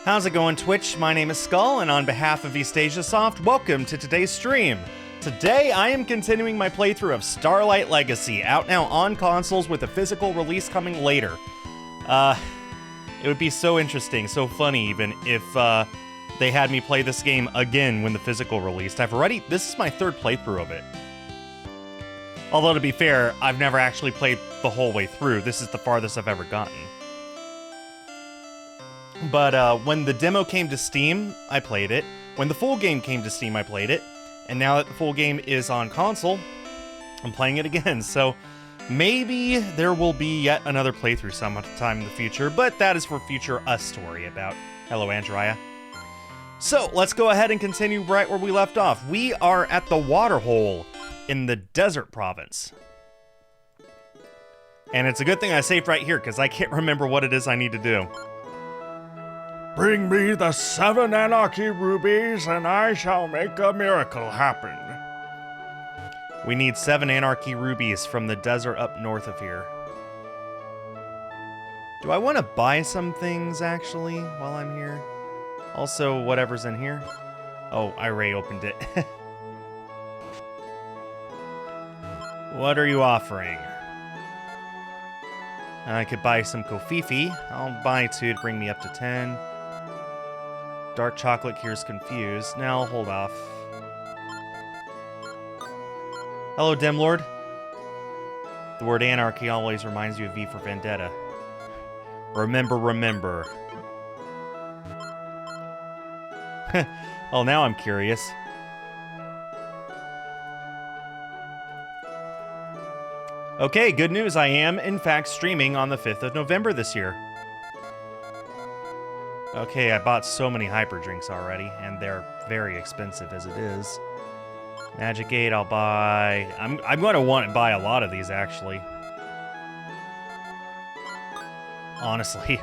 How's it going, Twitch? My name is Skull, and on behalf of Soft, welcome to today's stream. Today, I am continuing my playthrough of Starlight Legacy, out now on consoles with a physical release coming later. It would be so interesting, so funny even, if they had me play this game again when the physical released. This is my third playthrough of it. Although, to be fair, I've never actually played the whole way through. This is the farthest I've ever gotten. But when the demo came to Steam, I played it. When the full game came to Steam, I played it. And now that the full game is on console, I'm playing it again. So maybe there will be yet another playthrough sometime in the future, but that is for future us to worry about. Hello, Andrea. So let's go ahead and continue right where we left off. We are at the Waterhole in the Desert Province. And it's a good thing I saved right here, because I can't remember what it is I need to do. Bring me the 7 Anarchy Rubies, and I shall make a miracle happen. We need 7 Anarchy Rubies from the desert up north of here. Do I want to buy some things, actually, while I'm here? Also, whatever's in here. Oh, I already opened it. What are you offering? I could buy some Kofifi. I'll buy 2 to bring me up to 10. Dark chocolate cures confused. Now, hold off. Hello, Demlord. The word anarchy always reminds you of V for Vendetta. Remember. Oh, now I'm curious. Okay, good news. I am, in fact, streaming on the 5th of November this year. Okay, I bought so many hyper drinks already, and they're very expensive as it is. Magic 8, I'll buy... I'm going to want to buy a lot of these, actually. Honestly.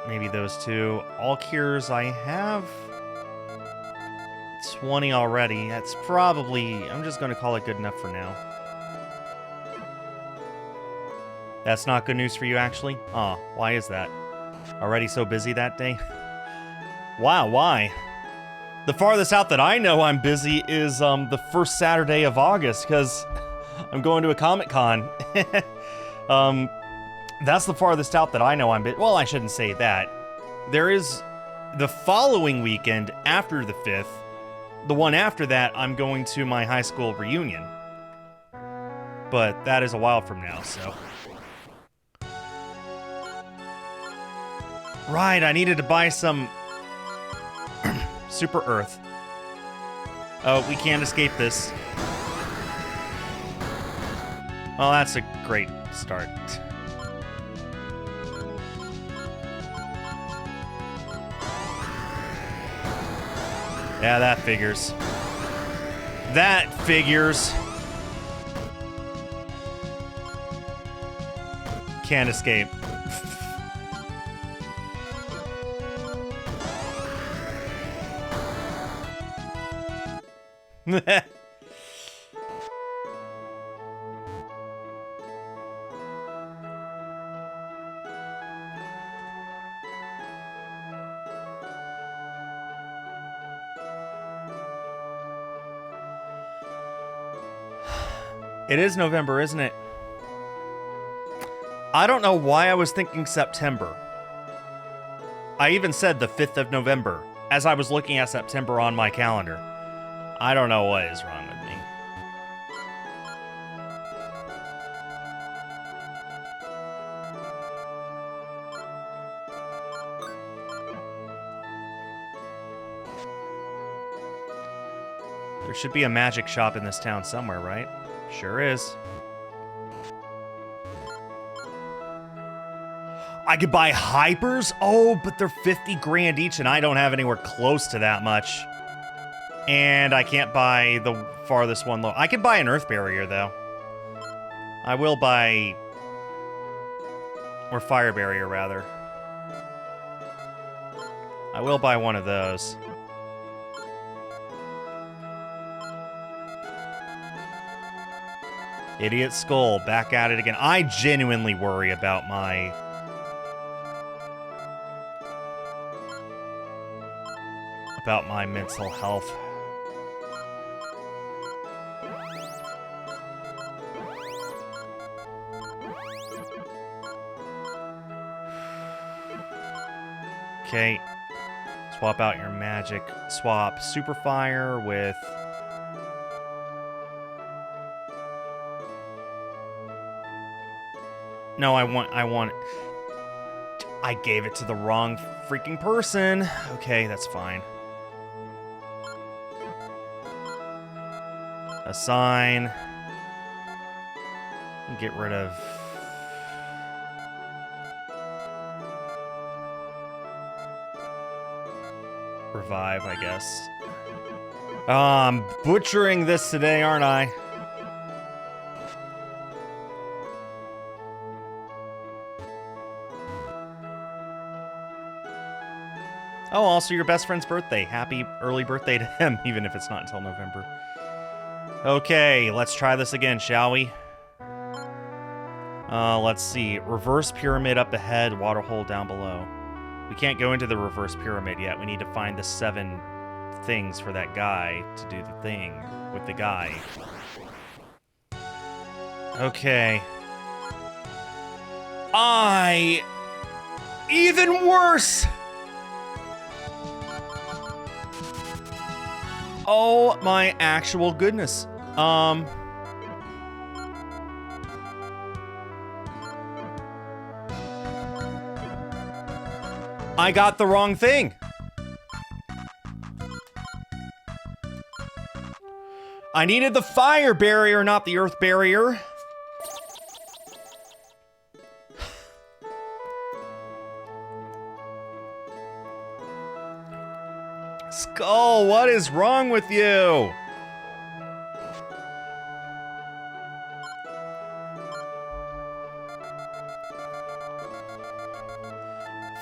Maybe those 2. All cures, I have 20 already. That's probably... I'm just going to call it good enough for now. That's not good news for you, actually? Aw, why is that? Already so busy that day? Wow, why? The farthest out that I know I'm busy is the first Saturday of August, because I'm going to a Comic-Con. That's the farthest out that I know I'm busy. Well, I shouldn't say that. There is the following weekend after the 5th. The one after that, I'm going to my high school reunion. But that is a while from now, so... Right, I needed to buy some Super Earth. Oh, we can't escape this. Well, that's a great start. Yeah, that figures. That figures. Can't escape. It is November, isn't it? I don't know why I was thinking September. I even said the 5th of November as I was looking at September on my calendar. I don't know what is wrong with me. There should be a magic shop in this town somewhere, right? Sure is. I could buy hypers? Oh, but they're 50 grand each, and I don't have anywhere close to that much. And I can't buy the farthest one low. I can buy an Earth Barrier, though. I will buy... Or Fire Barrier, rather. I will buy one of those. Idiot Skull, back at it again. I genuinely worry about my about my mental health. Okay. Swap out your magic. Swap Super Fire with... No, I want... I gave it to the wrong freaking person. Okay, that's fine. Assign. Get rid of... Revive, I guess. I'm butchering this today, aren't I? Oh, also your best friend's birthday. Happy early birthday to him, even if it's not until November. Okay, let's try this again, shall we? Let's see. Reverse pyramid up ahead, waterhole down below. We can't go into the reverse pyramid yet. We need to find the 7 things for that guy to do the thing with the guy. Okay. Even worse! Oh my actual goodness. I got the wrong thing. I needed the fire barrier, not the earth barrier. Skull, what is wrong with you?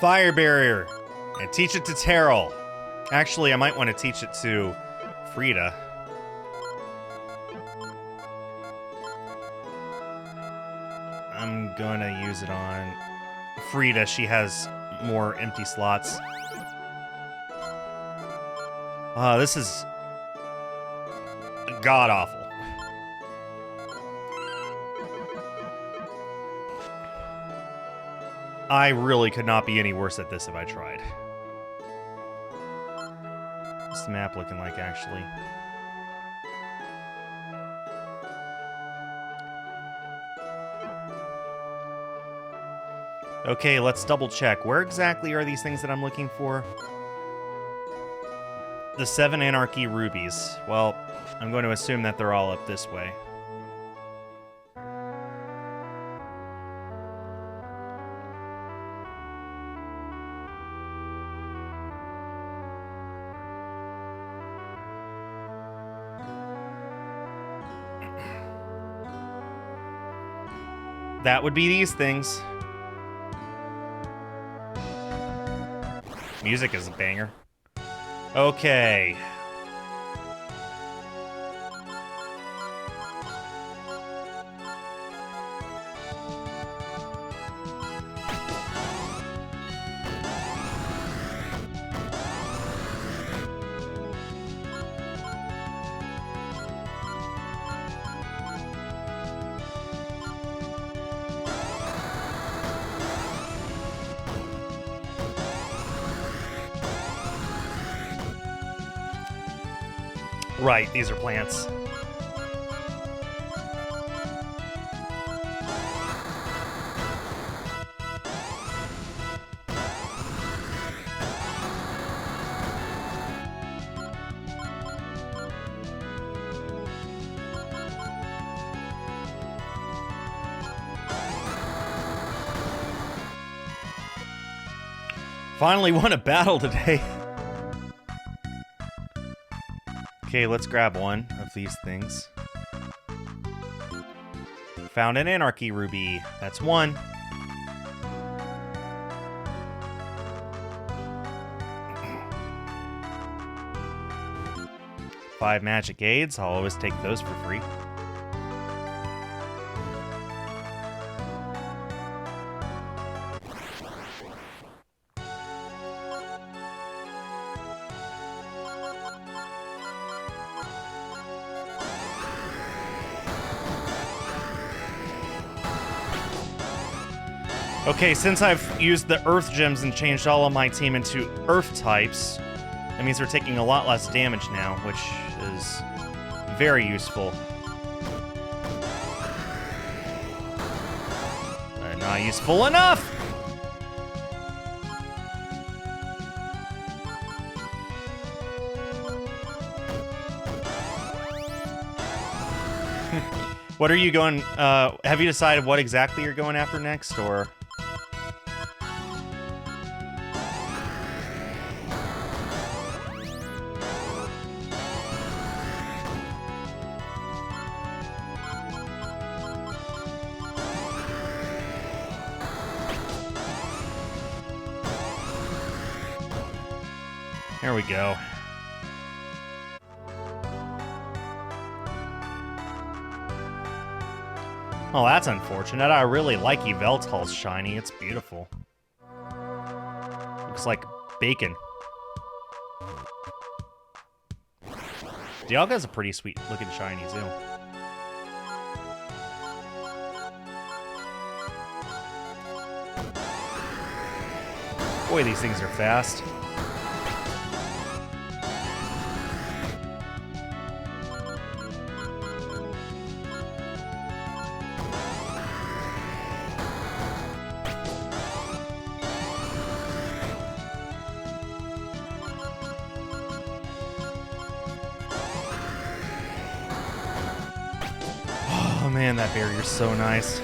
Fire barrier. And teach it to Terrell. Actually, I might want to teach it to Frida. I'm gonna use it on Frida. She has more empty slots. This is god-awful. I really could not be any worse at this if I tried. What's the map looking like, actually? Okay, let's double check. Where exactly are these things that I'm looking for? The 7 Anarchy Rubies. Well, I'm going to assume that they're all up this way. That would be these things. Music is a banger. Okay. Right, these are plants. Finally won a battle today. Okay, let's grab one of these things. Found an Anarchy Ruby. That's one. Five magic aids. I'll always take those for free. Okay, since I've used the Earth Gems and changed all of my team into Earth types, that means we're taking a lot less damage now, which is very useful. But not useful enough! What are you going, have you decided what exactly you're going after next, or? There we go. Oh, that's unfortunate. I really like Yveltal's shiny. It's beautiful. Looks like bacon. Dialga's a pretty sweet looking shiny, too. Boy, these things are fast. Oh man, that barrier's so nice.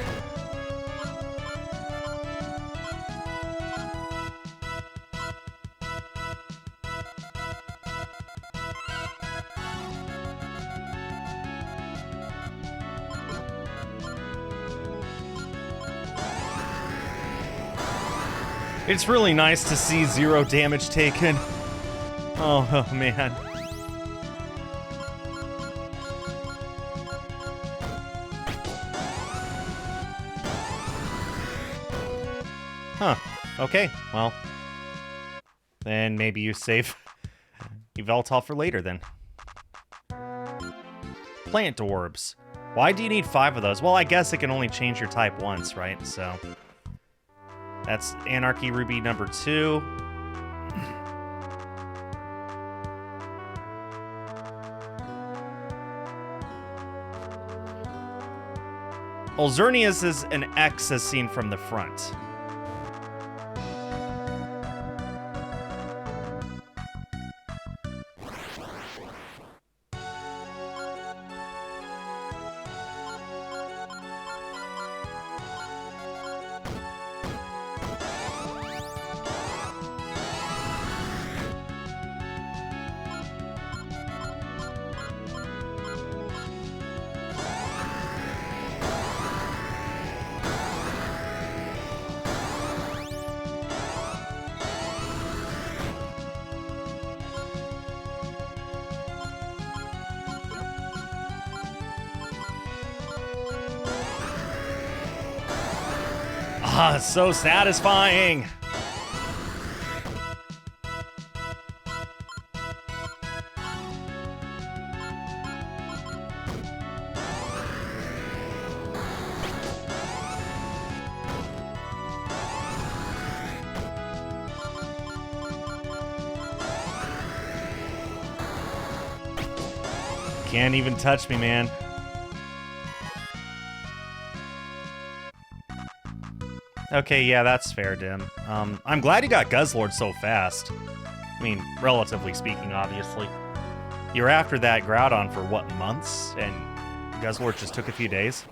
It's really nice to see 0 damage taken. Oh man. Huh. Okay, well. Then maybe you save Yveltal for later then. Plant orbs. Why do you need 5 of those? Well, I guess it can only change your type once, right? So that's Anarchy Ruby number 2. Olzernius is an X as seen from the front. Ah, it's so satisfying. Can't even touch me, man. Okay, yeah, that's fair, Dim. I'm glad you got Guzzlord so fast. I mean, relatively speaking, obviously. You were after that Groudon for, what, months? And Guzzlord just took a few days?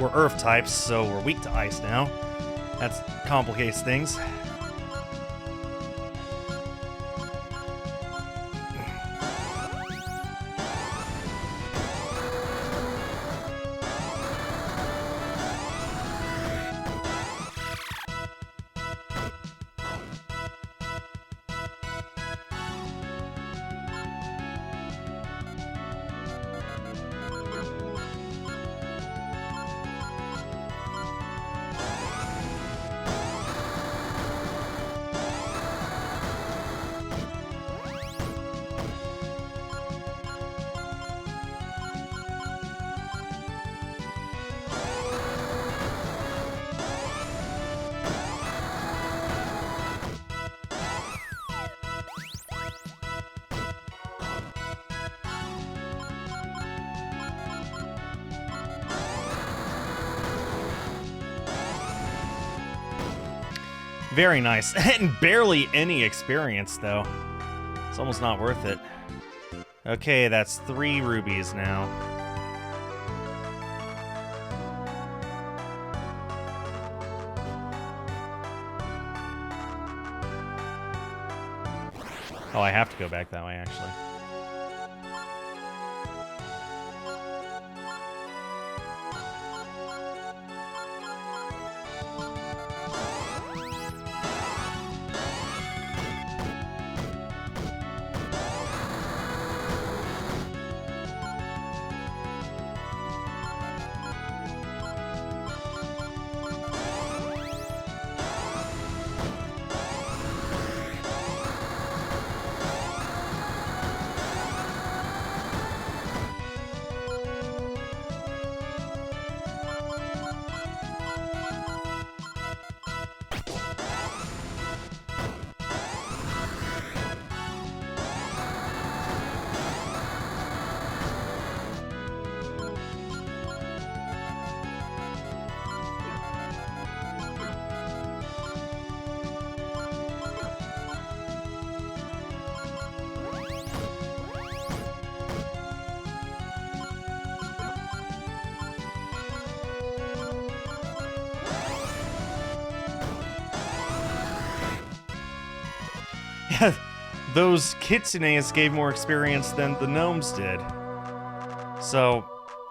We're Earth types, so we're weak to Ice now. That complicates things. Very nice. And barely any experience, though. It's almost not worth it. Okay, that's 3 rubies now. Oh, I have to go back that way, actually. Yeah, those kitsunes gave more experience than the gnomes did. So,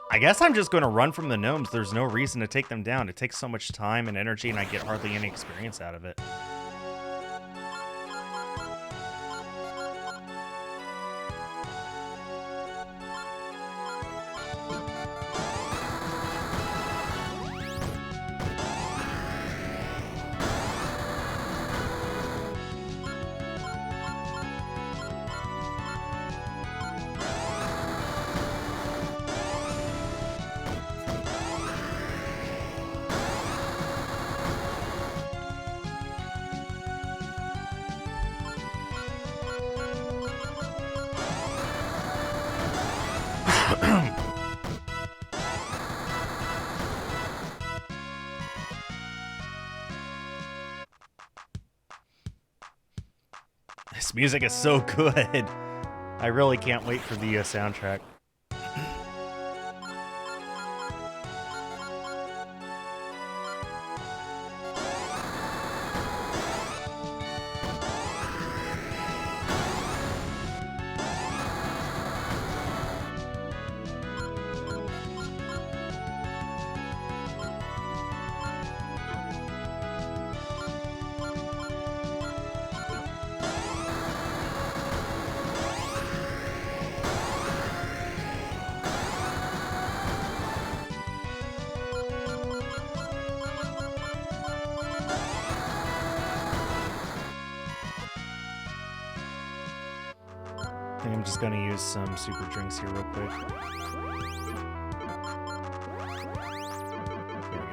I guess I'm just going to run from the gnomes. There's no reason to take them down. It takes so much time and energy, and I get hardly any experience out of it. This music is so good. I really can't wait for the soundtrack. I think I'm just gonna use some super drinks here real quick. There we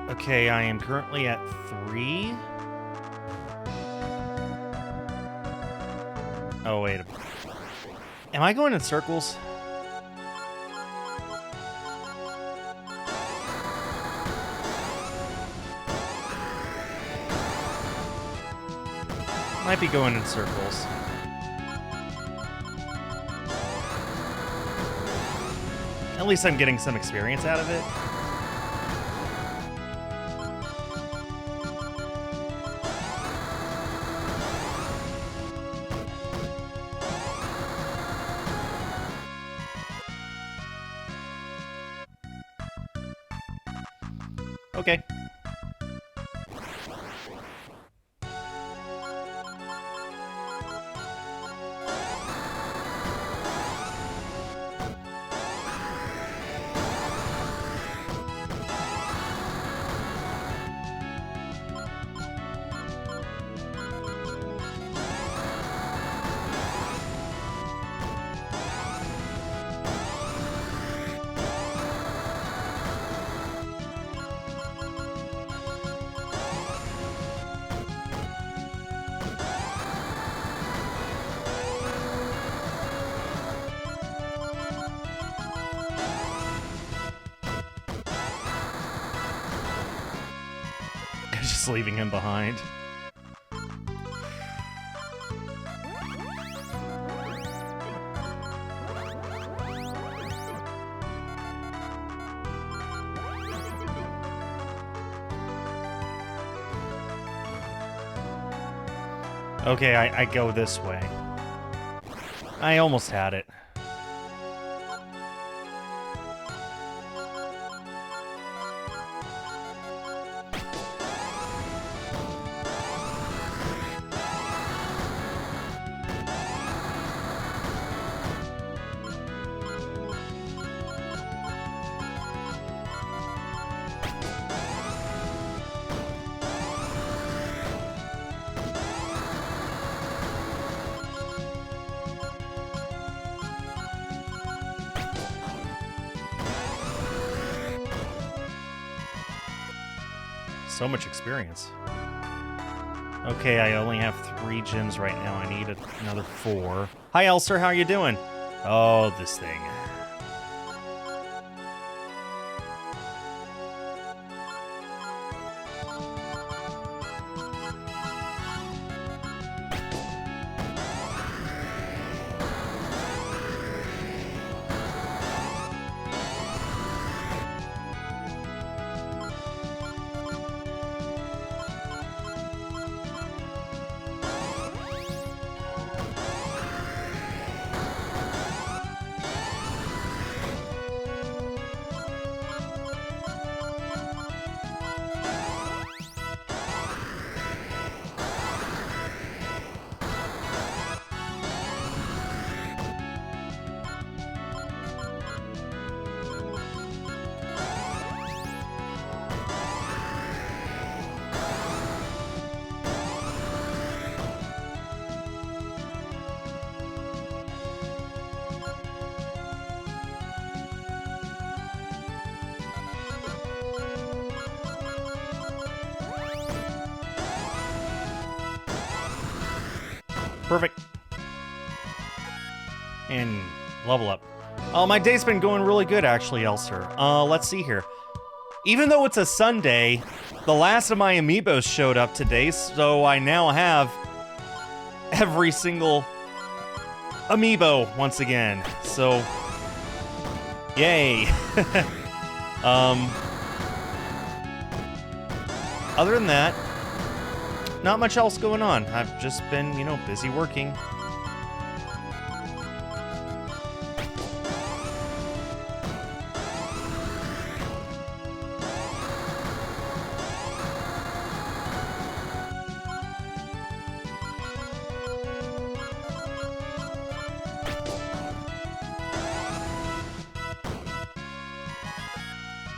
go. Okay, I am currently at 3. Oh, wait. Am I going in circles? Might be going in circles. At least I'm getting some experience out of it. Okay. just leaving him behind. Okay, I go this way. I almost had it. So much experience. Okay, I only have 3 gems right now. I need another 4. Hi, Elser. How you doing? Oh, this thing. Perfect. And level up. My day's been going really good, actually, Elser. Let's see here. Even though it's a Sunday, the last of my amiibos showed up today, so I now have every single amiibo once again. So, yay. Other than that, not much else going on. I've just been, you know, busy working.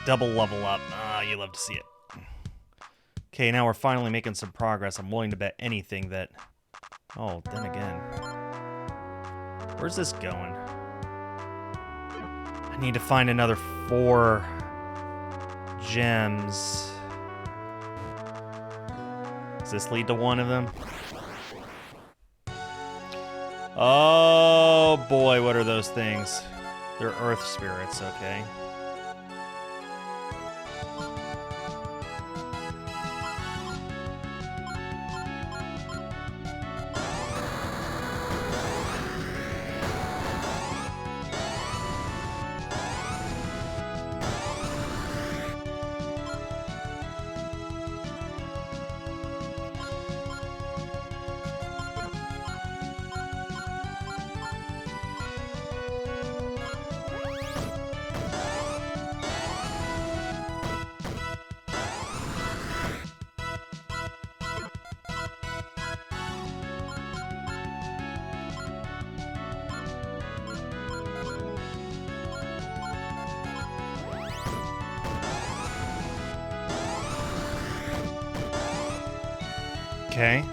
Double level up. Ah, you love to see it. Okay, now we're finally making some progress. I'm willing to bet anything that... Oh, then again. Where's this going? I need to find another 4 gems. Does this lead to one of them? Oh boy, what are those things? They're earth spirits, okay. Okay.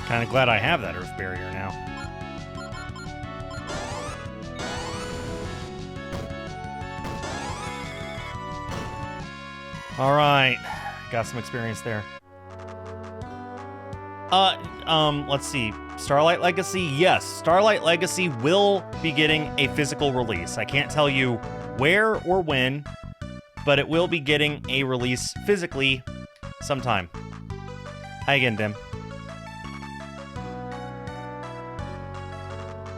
Kind of glad I have that Earth Barrier now. Alright. Got some experience there. Let's see. Starlight Legacy? Yes, Starlight Legacy will be getting a physical release. I can't tell you where or when, but it will be getting a release physically sometime. Hi again, Dim.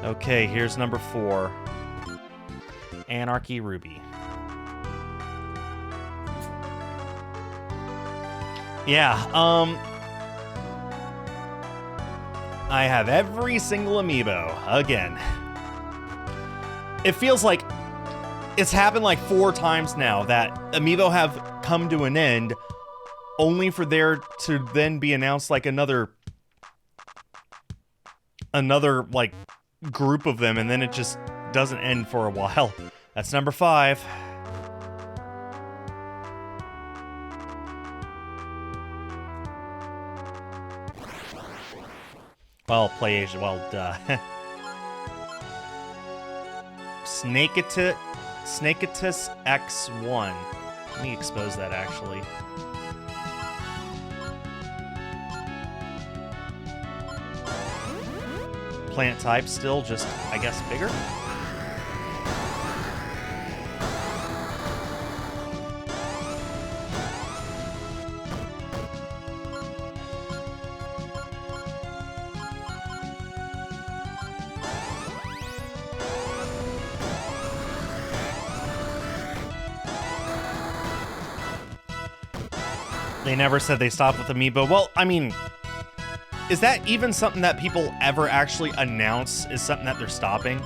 Okay, here's number 4. Anarchy Ruby. Yeah, I have every single amiibo again. It feels like it's happened like 4 times now that amiibo have come to an end, only for there to then be announced like another like group of them, and then it just doesn't end for a while. That's number 5. Well, play Asia. Well, duh. Snakeatus X1. Let me expose that, actually. Plant type still just, I guess, bigger? They never said they stopped with amiibo. Well, I mean, is that even something that people ever actually announce is something that they're stopping?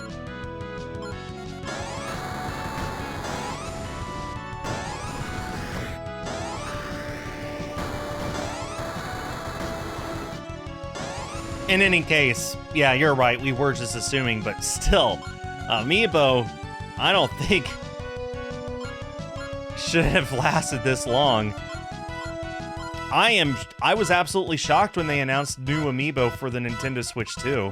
In any case, yeah, you're right. We were just assuming, but still, amiibo, I don't think should have lasted this long. I was absolutely shocked when they announced new amiibo for the Nintendo Switch 2.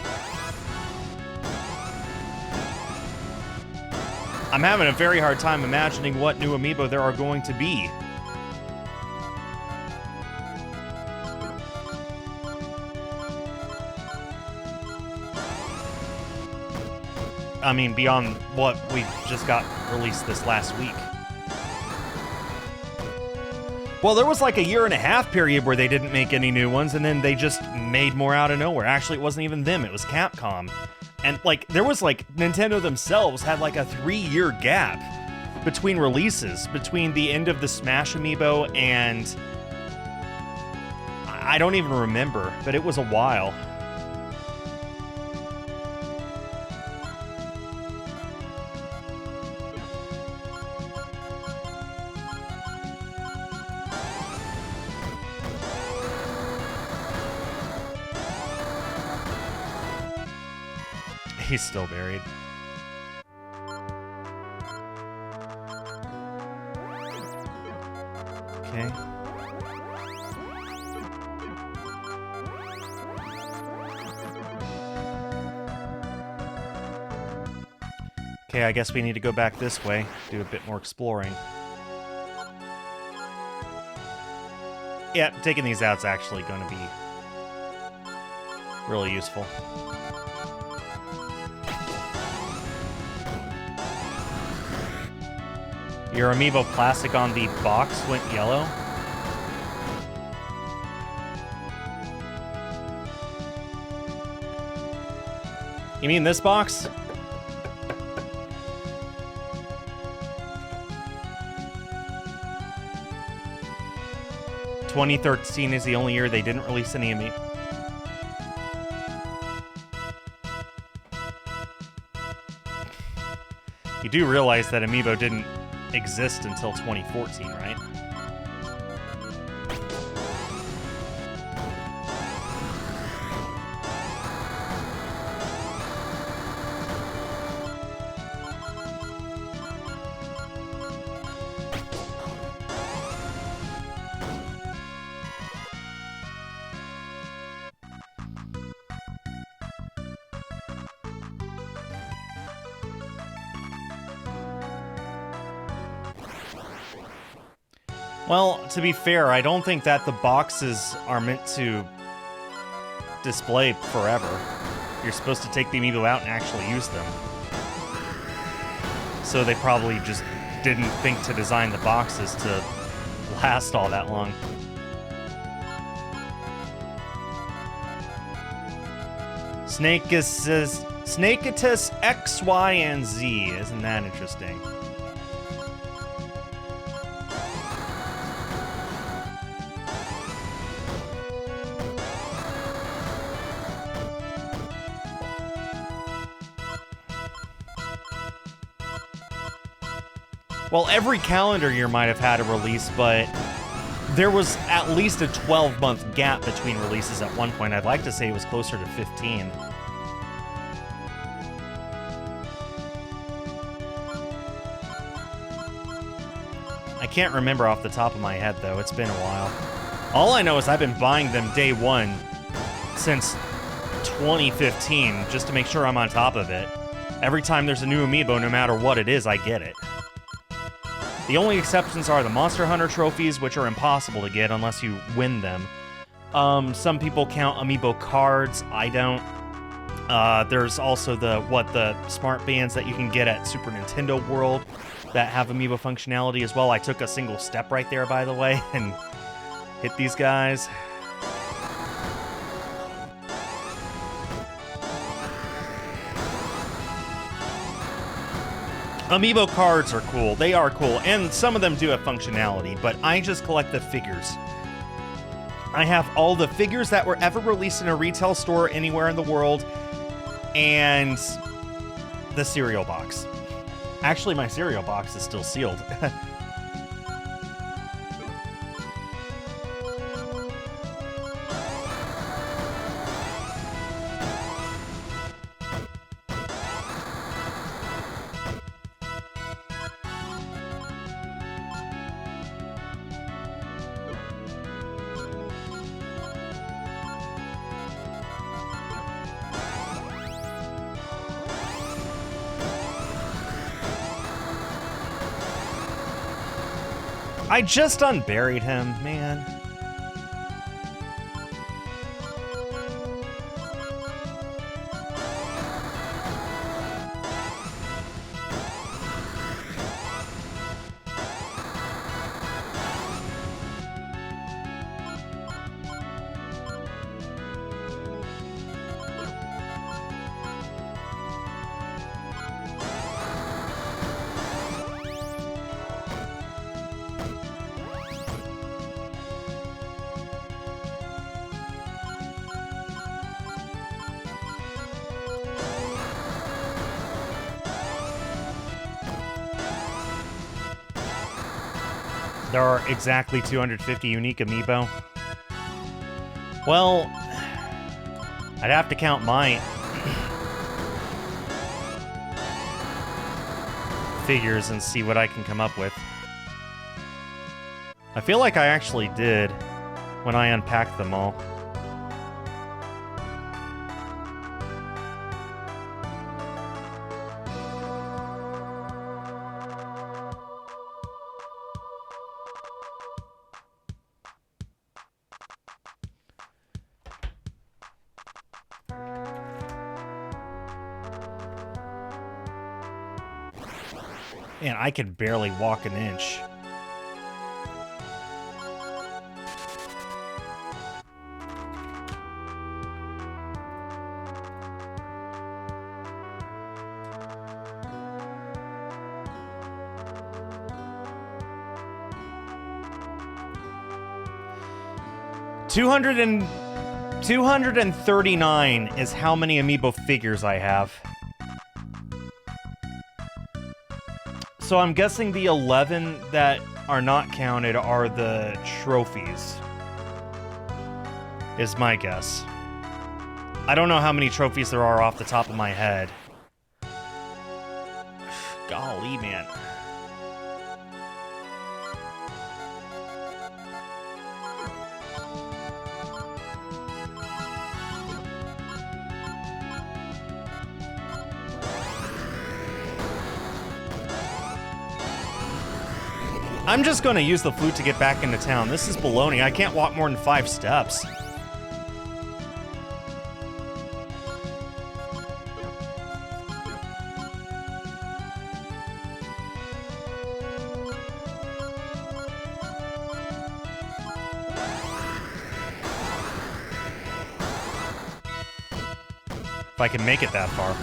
I'm having a very hard time imagining what new amiibo there are going to be. I mean, beyond what we just got released this last week. Well, there was like a 1.5 year period where they didn't make any new ones, and then they just made more out of nowhere. Actually, it wasn't even them, it was Capcom. And like, there was like, Nintendo themselves had like a 3-year gap between releases, between the end of the Smash amiibo and... I don't even remember, but it was a while. He's still buried. Okay. Okay, I guess we need to go back this way, do a bit more exploring. Yeah, taking these out's actually going to be really useful. Your amiibo plastic on the box went yellow. You mean this box? ...2013 is the only year they didn't release any amiibo. You do realize that amiibo didn't exist until 2014, right? Well, to be fair, I don't think that the boxes are meant to display forever. You're supposed to take the amiibo out and actually use them. So they probably just didn't think to design the boxes to last all that long. Snakeatus X, Y, and Z. Isn't that interesting? Well, every calendar year might have had a release, but there was at least a 12-month gap between releases at one point. I'd like to say it was closer to 15. I can't remember off the top of my head, though. It's been a while. All I know is I've been buying them day one since 2015, just to make sure I'm on top of it. Every time there's a new amiibo, no matter what it is, I get it. The only exceptions are the Monster Hunter trophies, which are impossible to get unless you win them. Some people count amiibo cards. I don't. There's also the smart bands that you can get at Super Nintendo World that have amiibo functionality as well. I took a single step right there, by the way, and hit these guys. Amiibo cards are cool. They are cool, and some of them do have functionality, but I just collect the figures. I have all the figures that were ever released in a retail store anywhere in the world, and the cereal box. Actually, my cereal box is still sealed. I just unburied him, man. There are exactly 250 unique amiibo. Well, I'd have to count my figures and see what I can come up with. I feel like I actually did when I unpacked them all. Man, I could barely walk an inch. Two hundred and 239 is how many amiibo figures I have. So I'm guessing the 11 that are not counted are the trophies, is my guess. I don't know how many trophies there are off the top of my head. Golly, man. I'm just gonna use the flute to get back into town. This is baloney. I can't walk more than 5 steps. If I can make it that far.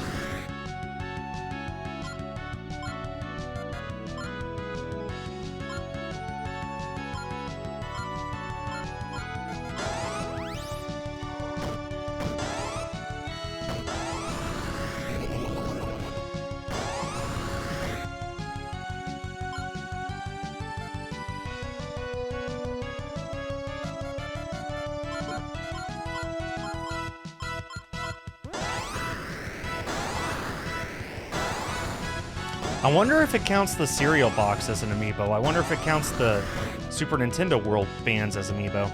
I wonder if it counts the cereal box as an amiibo. I wonder if it counts the Super Nintendo World bands as amiibo.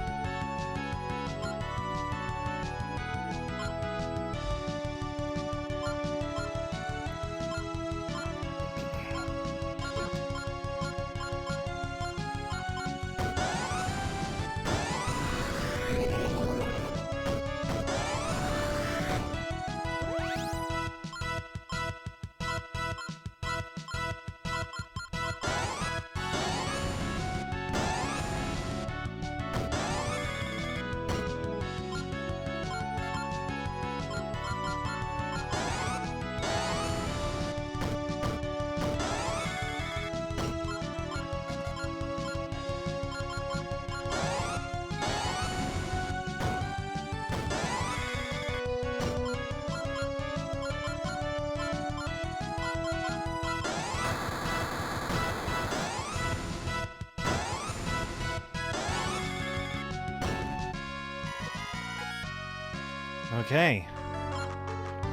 Okay.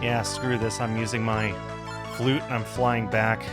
Yeah, screw this. I'm using my flute and I'm flying back.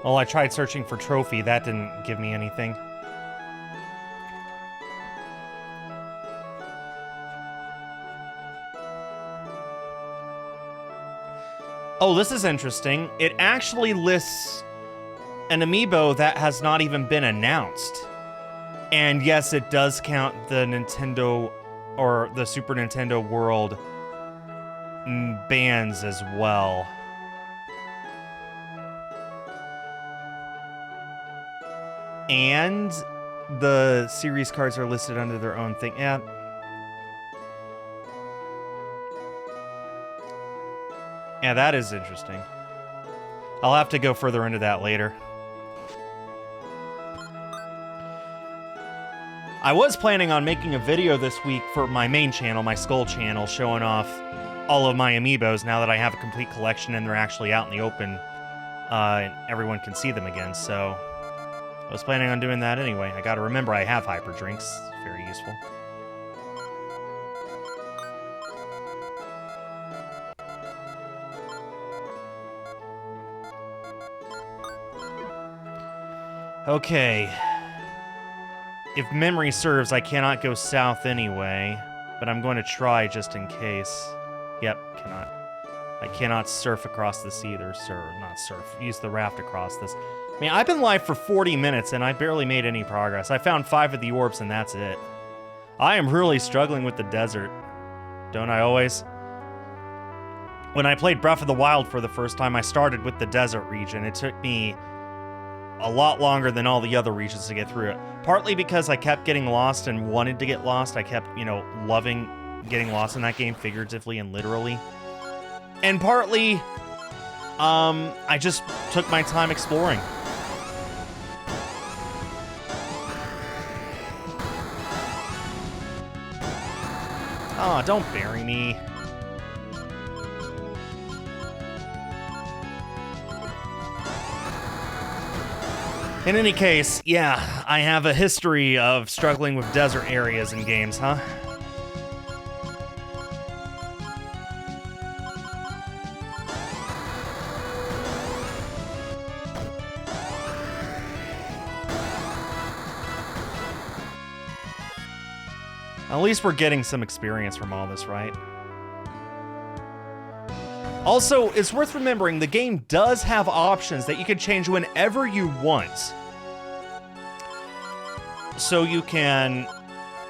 Well, I tried searching for trophy. That didn't give me anything. Oh, this is interesting. It actually lists an amiibo that has not even been announced. And yes, it does count the Nintendo or the Super Nintendo World bands as well. And the series cards are listed under their own thing. Yeah. Yeah, that is interesting. I'll have to go further into that later. I was planning on making a video this week for my main channel, my Skull channel, showing off all of my amiibos now that I have a complete collection and they're actually out in the open. And everyone can see them again, so I was planning on doing that anyway. I gotta remember I have hyper drinks. Very useful. Okay. If memory serves, I cannot go south anyway, but I'm going to try just in case. Yep, cannot. I cannot surf across this either, not surf. Use the raft across this. I mean, I've been live for 40 minutes and I barely made any progress. I found 5 of the orbs and that's it. I am really struggling with the desert. Don't I always? When I played Breath of the Wild for the first time, I started with the desert region. It took me a lot longer than all the other regions to get through it. Partly because I kept getting lost and wanted to get lost. I kept, loving getting lost in that game, figuratively and literally. And partly, I just took my time exploring. Oh, don't bury me. In any case, yeah, I have a history of struggling with desert areas in games, huh? At least we're getting some experience from all this, right? Also, it's worth remembering the game does have options that you can change whenever you want. So you can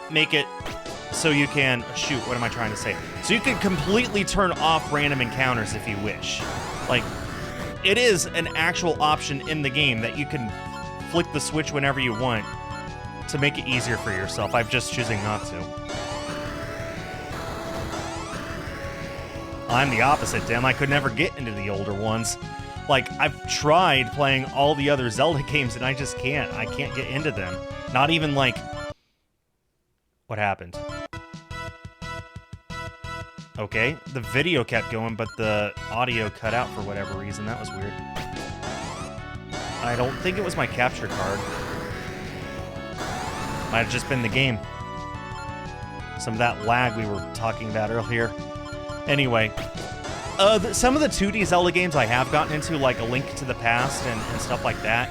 make it so you can... Shoot, what am I trying to say? So you can completely turn off random encounters if you wish. Like, it is an actual option in the game that you can flick the switch whenever you want to make it easier for yourself. I'm just choosing not to. I'm the opposite, Dim. I could never get into the older ones. Like, I've tried playing all the other Zelda games and I just can't. I can't get into them. Not even like... What happened? Okay, the video kept going, but the audio cut out for whatever reason. That was weird. I don't think it was my capture card. Might have just been the game. Some of that lag we were talking about earlier. Anyway, some of the 2D Zelda games I have gotten into, like A Link to the Past and stuff like that,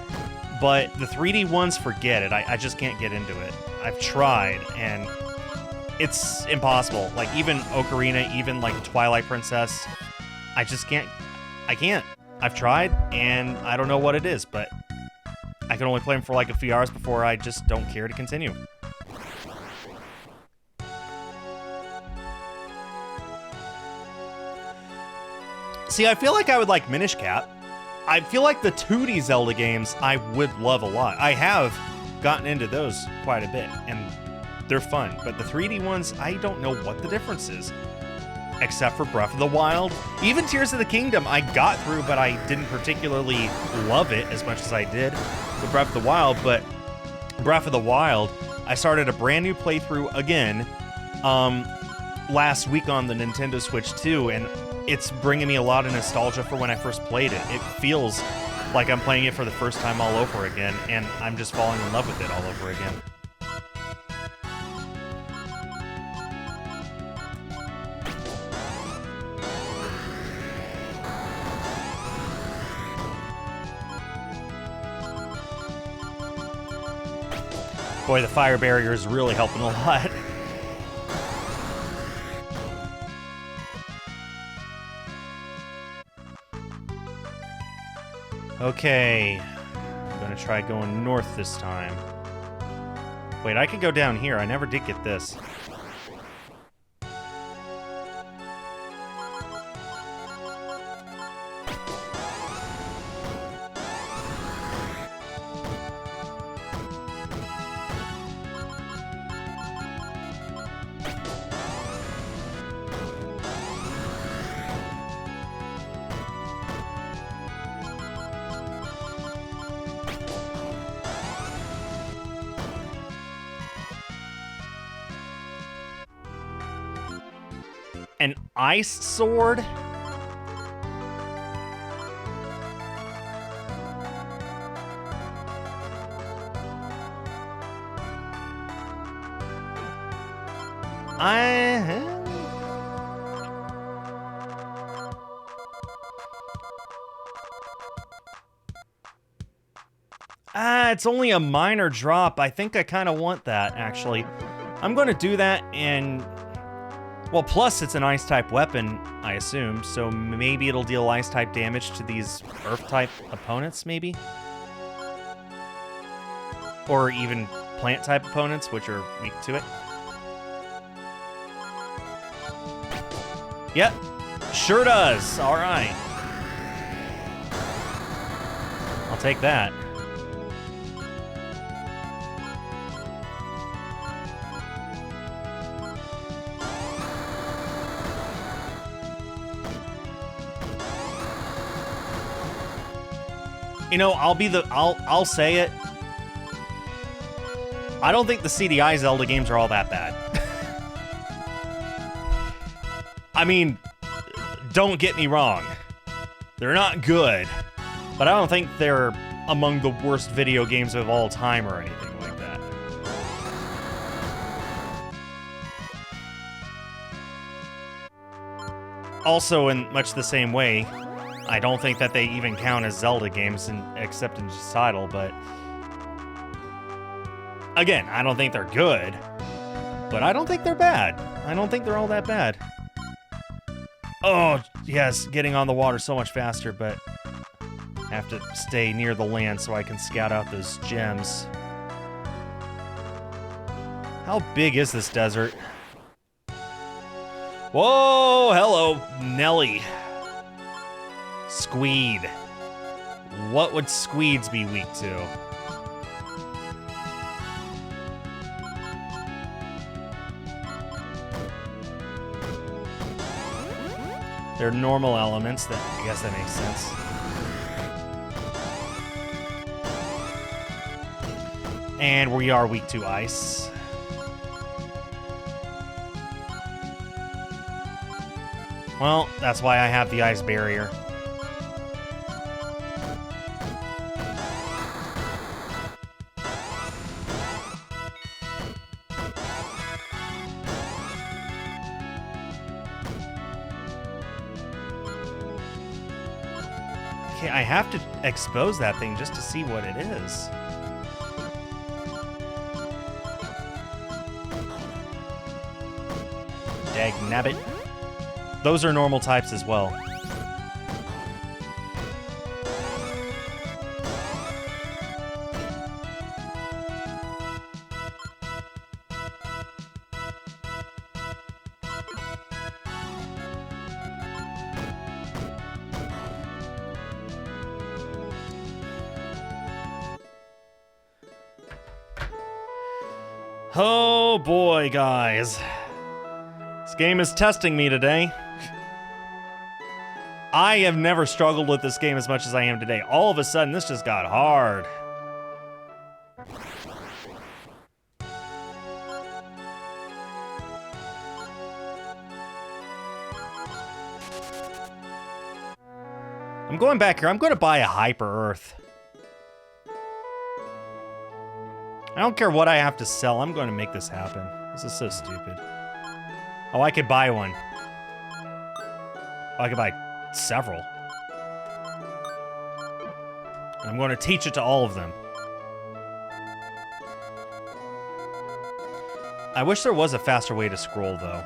but the 3D ones, forget it. I just can't get into it. I've tried, and it's impossible. Like, even Ocarina, even, like, Twilight Princess, I just can't. I can't. I've tried, and I don't know what it is, but I can only play them for, like, a few hours before I just don't care to continue. See, I feel like I would like Minish Cap. I feel like the 2D Zelda games I would love a lot. I have gotten into those quite a bit, and they're fun. But the 3D ones, I don't know what the difference is. Except for Breath of the Wild. Even Tears of the Kingdom, I got through, but I didn't particularly love it as much as I did with Breath of the Wild. But Breath of the Wild, I started a brand new playthrough again last week on the Nintendo Switch 2, and it's bringing me a lot of nostalgia for when I first played it. It feels like I'm playing it for the first time all over again, and I'm just falling in love with it all over again. Boy, the fire barrier is really helping a lot. Okay, I'm gonna try going north this time. Wait, I could go down here. I never did get this. An ice sword? It's only a minor drop. I think I kind of want that, actually. I'm going to do that, and... Well, plus it's an Ice-type weapon, I assume, so maybe it'll deal Ice-type damage to these Earth-type opponents, maybe? Or even Plant-type opponents, which are weak to it. Yep, sure does. All right. I'll take that. You know, I'll say it. I don't think the CDI Zelda games are all that bad. I mean, don't get me wrong. They're not good, but I don't think they're among the worst video games of all time or anything like that. Also, in much the same way, I don't think that they even count as Zelda games except in Societal, but again, I don't think they're good, but I don't think they're bad. I don't think they're all that bad. Oh, yes, getting on the water so much faster, but I have to stay near the land so I can scout out those gems. How big is this desert? Whoa, hello, Nelly. Squeed. What would squeeds be weak to? They're normal elements, I guess that makes sense. And we are weak to ice. Well, that's why I have the ice barrier. Okay, I have to expose that thing just to see what it is. Dagnabbit. Those are normal types as well. Oh boy, guys. This game is testing me today. I have never struggled with this game as much as I am today. All of a sudden, this just got hard. I'm going back here. I'm going to buy a Hyper Earth. I don't care what I have to sell. I'm going to make this happen. This is so stupid. Oh, I could buy one. Oh, I could buy several. I'm going to teach it to all of them. I wish there was a faster way to scroll, though.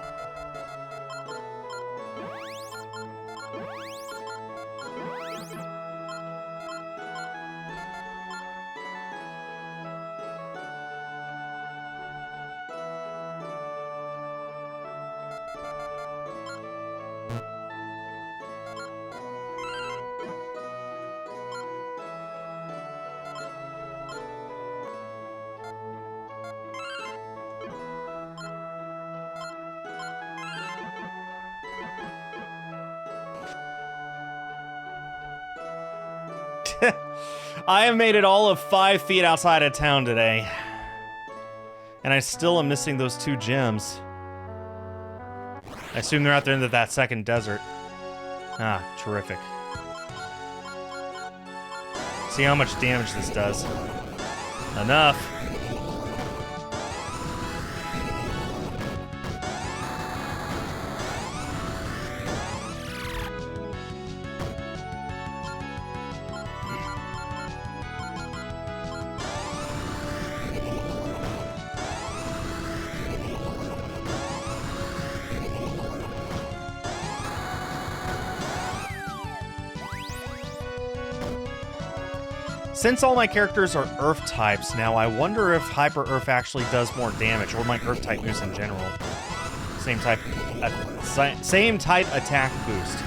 I have made it all of 5 feet outside of town today. And I still am missing those 2 gems. I assume they're out there in that second desert. Ah, terrific. See how much damage this does. Enough. Since all my characters are Earth types now, I wonder if Hyper Earth actually does more damage, or my Earth type moves in general. Same type attack boost.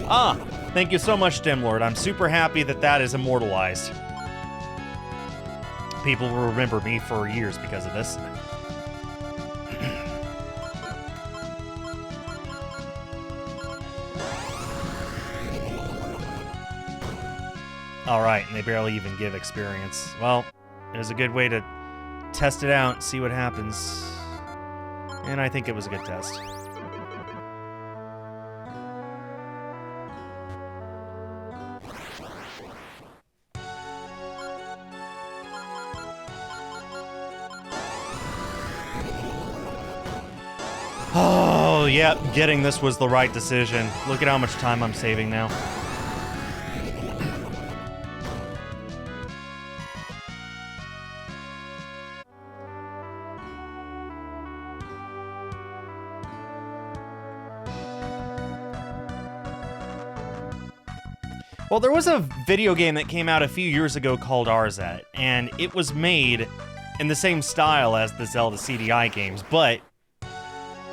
Ah, thank you so much, Dimlord. I'm super happy that that is immortalized. People will remember me for years because of this. Alright, and they barely even give experience. Well, it was a good way to test it out, see what happens. And I think it was a good test. Oh, yeah, getting this was the right decision. Look at how much time I'm saving now. Well, there was a video game that came out a few years ago called RZ, and it was made in the same style as the Zelda CDI games, but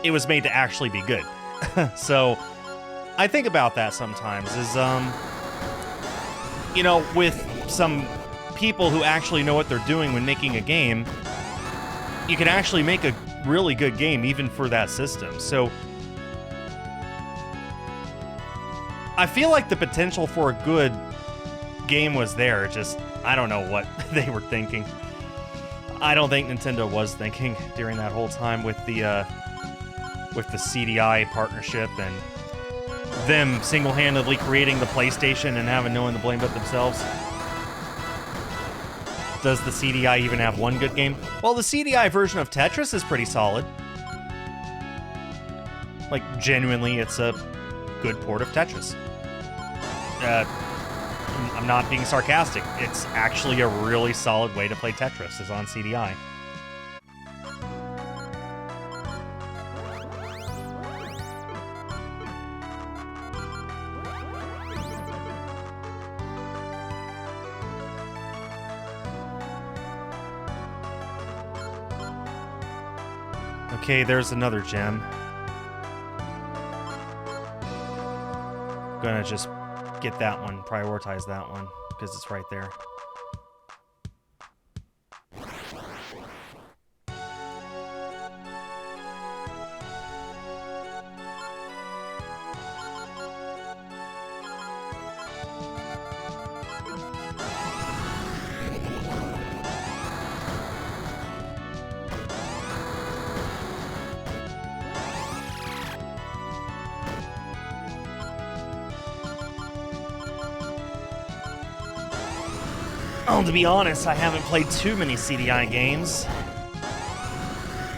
it was made to actually be good. So, I think about that sometimes, is, you know, with some people who actually know what they're doing when making a game, you can actually make a really good game even for that system. So, I feel like the potential for a good game was there, just, I don't know what they were thinking. I don't think Nintendo was thinking during that whole time with the CDI partnership and them single-handedly creating the PlayStation and having no one to blame but themselves. Does the CDI even have one good game? Well, the CDI version of Tetris is pretty solid. Like, genuinely, it's a good port of Tetris. I'm not being sarcastic. It's actually a really solid way to play Tetris, is on CDI. Okay, there's another gem. Gonna just get that one, prioritize that one, because it's right there. Oh, to be honest, I haven't played too many CDI games.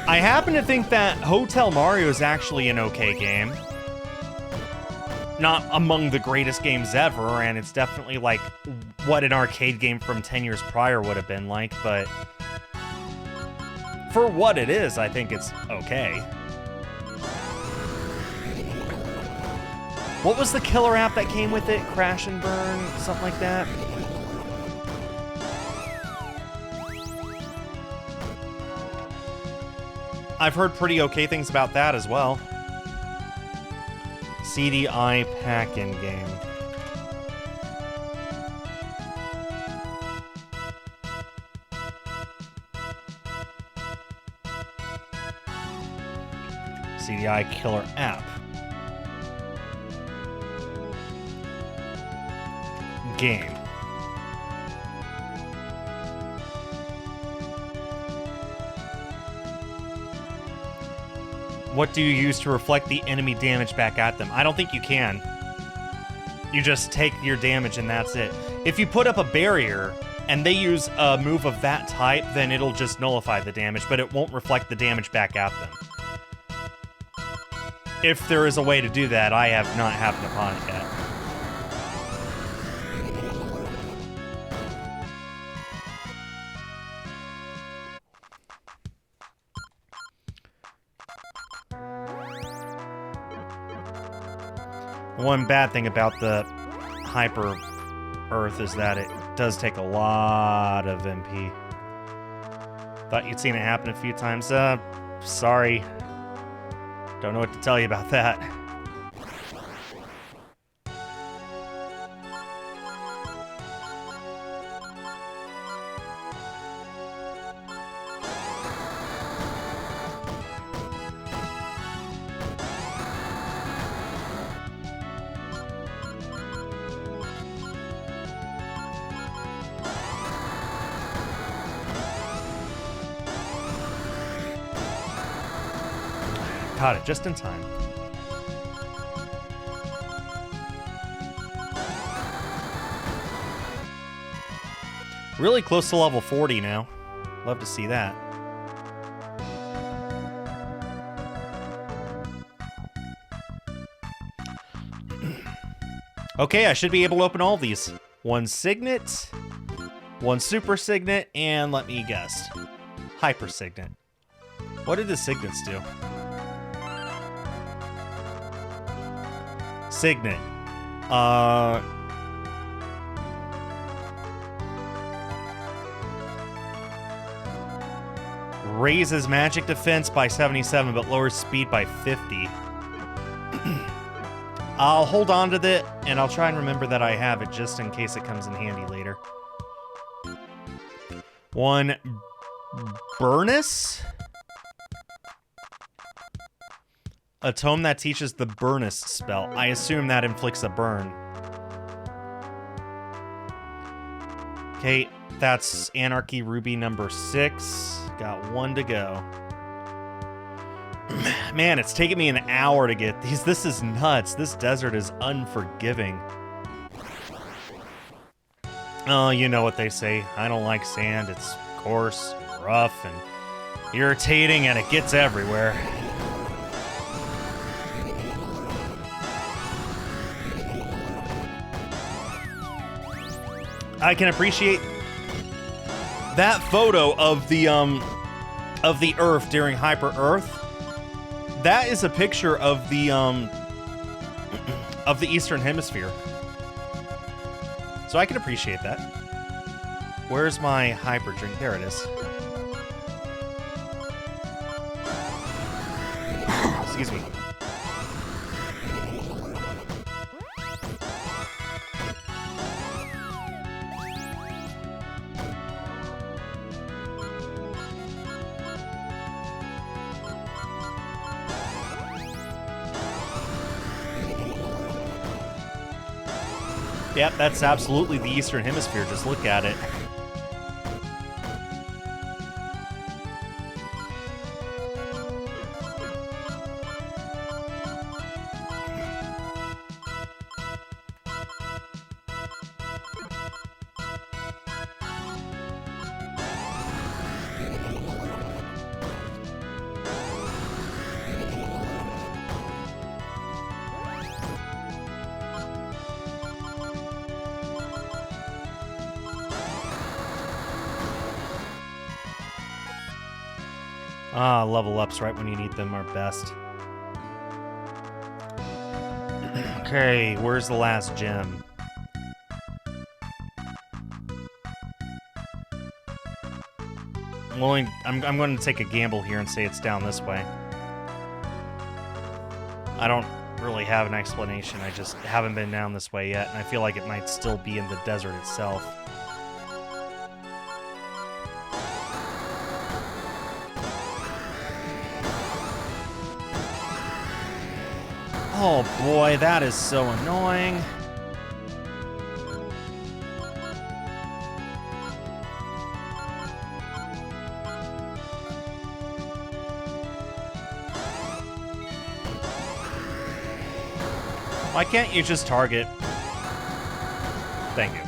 I happen to think that Hotel Mario is actually an okay game. Not among the greatest games ever, and it's definitely like what an arcade game from 10 years prior would have been like, but for what it is, I think it's okay. What was the killer app that came with it? Crash and Burn? Something like that? I've heard pretty okay things about that as well. CDI pack-in game. CDI killer app. Game. What do you use to reflect the enemy damage back at them? I don't think you can. You just take your damage and that's it. If you put up a barrier and they use a move of that type, then it'll just nullify the damage, but it won't reflect the damage back at them. If there is a way to do that, I have not happened upon it yet. One bad thing about the Hyper Earth is that it does take a lot of MP. Thought you'd seen it happen a few times. Sorry. Don't know what to tell you about that. Caught it just in time. Really close to level 40 now. Love to see that. Okay, I should be able to open all of these. One signet, one super signet, and let me guess. Hyper signet. What did the signets do? Signet. Raises magic defense by 77, but lowers speed by 50. I'll hold on to that, and I'll try and remember that I have it just in case it comes in handy later. One Burnus? A tome that teaches the Burnus spell. I assume that inflicts a burn. Okay, that's Anarchy Ruby number 6. Got one to go. Man, it's taken me an hour to get these. This is nuts. This desert is unforgiving. Oh, you know what they say. I don't like sand. It's coarse, and rough, and irritating, and it gets everywhere. I can appreciate that photo of the Earth during Hyper Earth. That is a picture of the Eastern Hemisphere. So I can appreciate that. Where's my hyper drink? There it is. Excuse me. Yep, that's absolutely the Eastern Hemisphere. Just look at it. Ah, level ups right when you need them are best. Okay, where's the last gem? I'm going to take a gamble here and say it's down this way. I don't really have an explanation. I just haven't been down this way yet, and I feel like it might still be in the desert itself. Oh boy, that is so annoying. Why can't you just target? Thank you.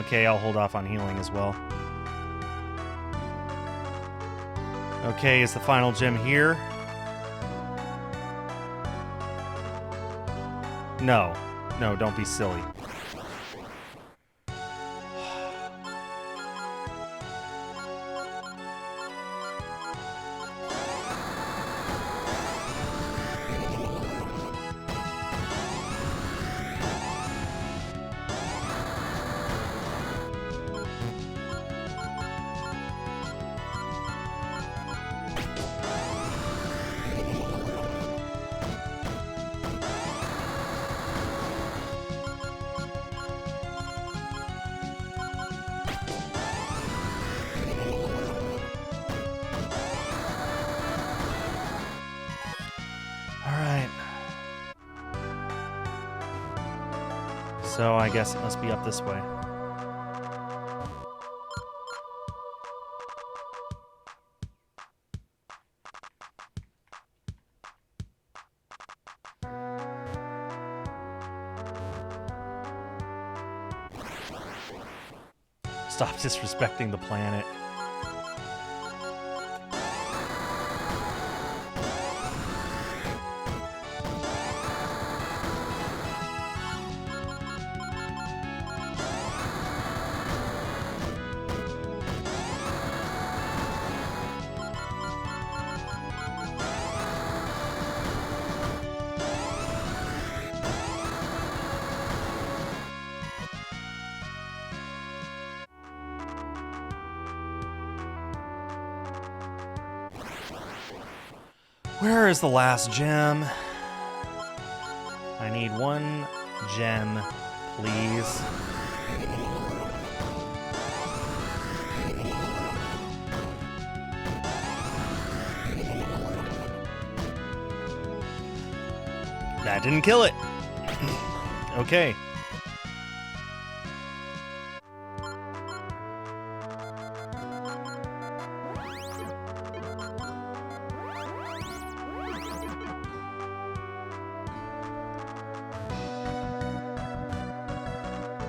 Okay, I'll hold off on healing as well. Okay, is the final gem here? No. No, don't be silly. So I guess it must be up this way. Stop disrespecting the planet. Where is the last gem? I need one gem, please. That didn't kill it. Okay.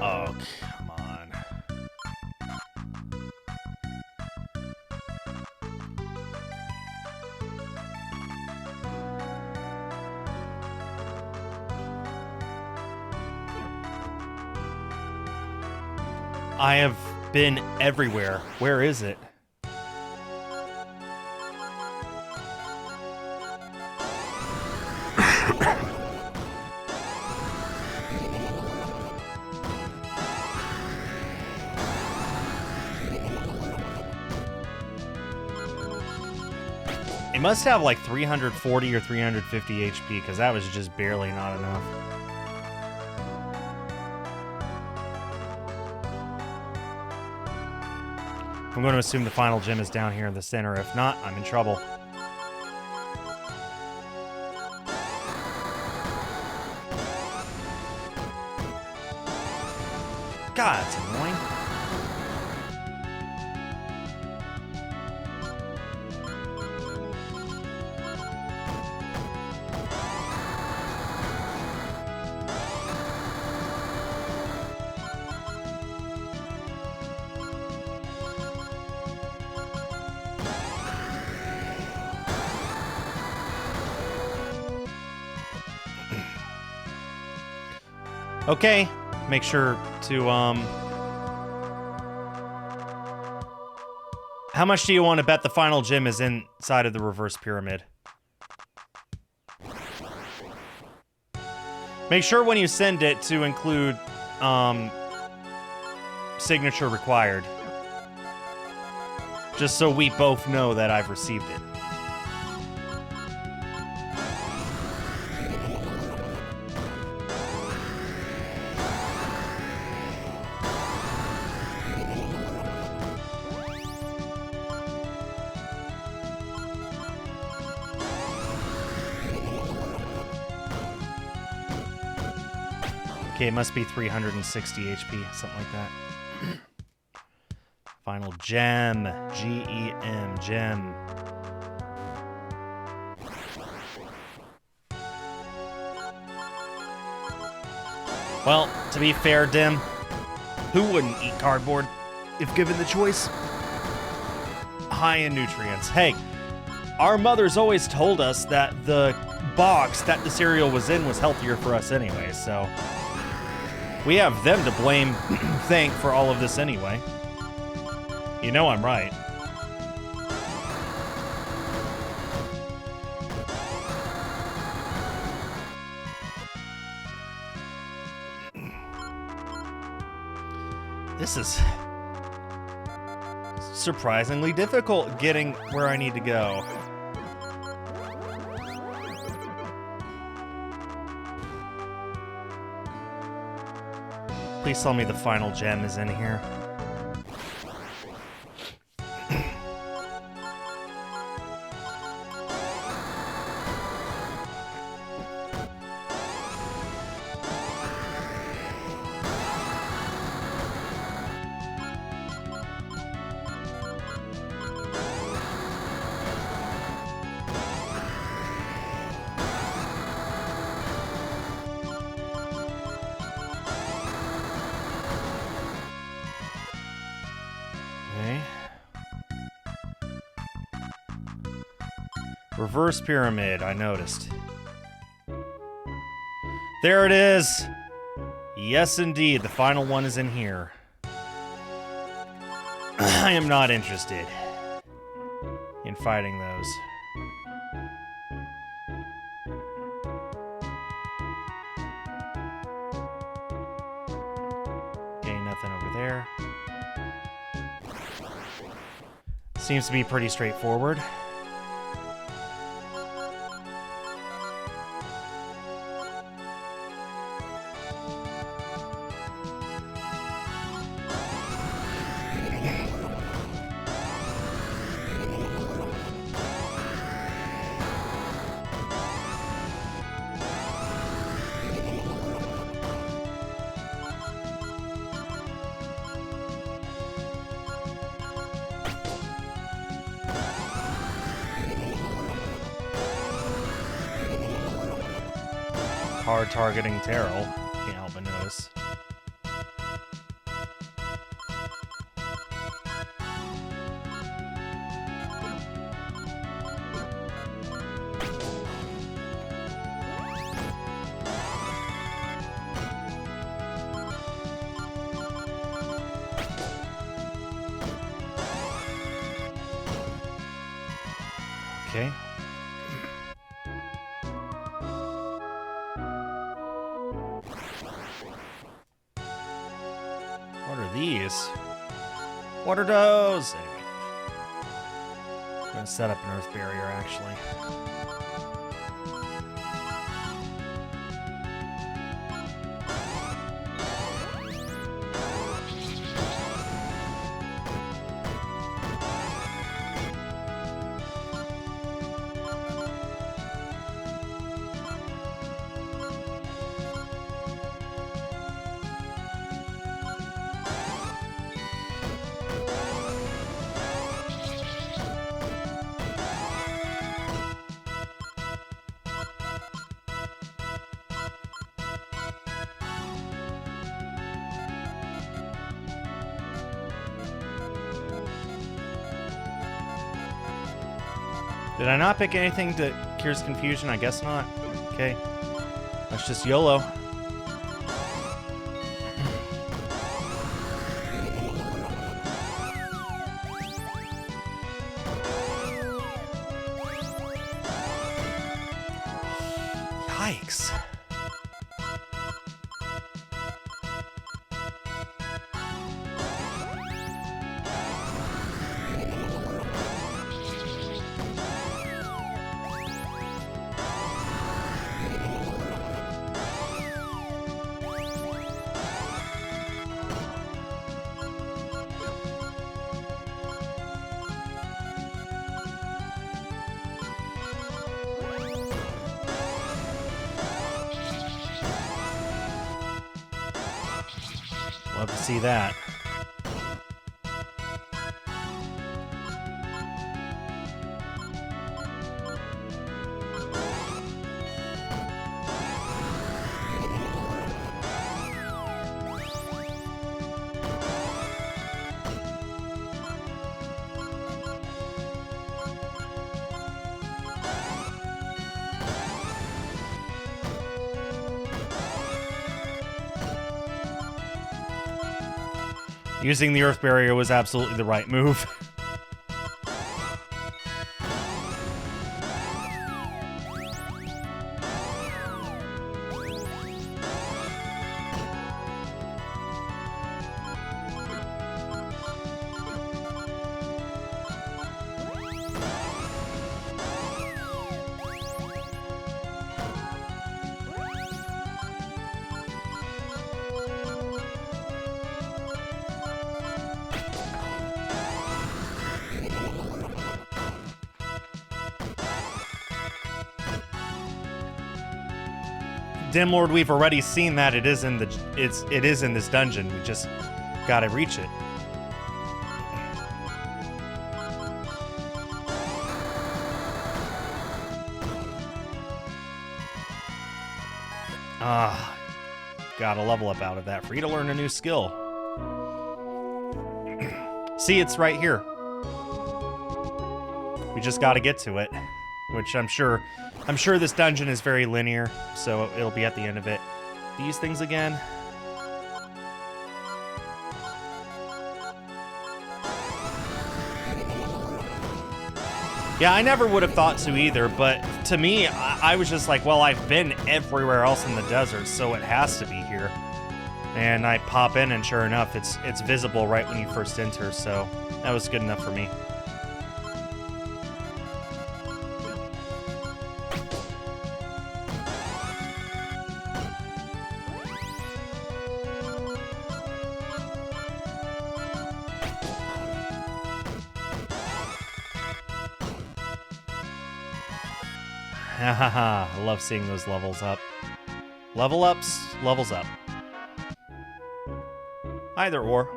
Oh, come on. I have been everywhere. Where is it? It must have like 340 or 350 HP, because that was just barely not enough. I'm going to assume the final gem is down here in the center. If not, I'm in trouble. God, it's annoying. Okay, make sure to, how much do you want to bet the final gem is inside of the reverse pyramid? Make sure when you send it to include, signature required. Just so we both know that I've received it. Okay, it must be 360 HP, something like that. Final gem. G-E-M. Gem. Well, to be fair, Dim, who wouldn't eat cardboard if given the choice? High in nutrients. Hey, our mothers always told us that the box that the cereal was in was healthier for us anyway, so we have them to blame, thank, for all of this anyway. You know I'm right. This is surprisingly difficult getting where I need to go. Please tell me the final gem is in here. Reverse pyramid, I noticed. There it is! Yes, indeed, the final one is in here. I am not interested in fighting those. Okay, nothing over there. Seems to be pretty straightforward. Hard targeting Terrell. Can't help but notice. Okay. What are these? What are those? Anyway. I'm gonna set up an earth barrier, actually. Did I not pick anything that cures confusion? I guess not. Okay. That's just YOLO. Yikes. Love to see that. Using the earth barrier was absolutely the right move. Dim Lord, we've already seen that it is in this dungeon. We just gotta reach it. Ah, got a level up out of that. Free to learn a new skill. See, it's right here. We just gotta get to it. which I'm sure this dungeon is very linear, so it'll be at the end of it. These things again. Yeah, I never would have thought to either, but to me, I was just like, well, I've been everywhere else in the desert, so it has to be here. And I pop in, and sure enough, it's visible right when you first enter, so that was good enough for me. Hahaha, I love seeing those levels up. Level ups, levels up. Either or.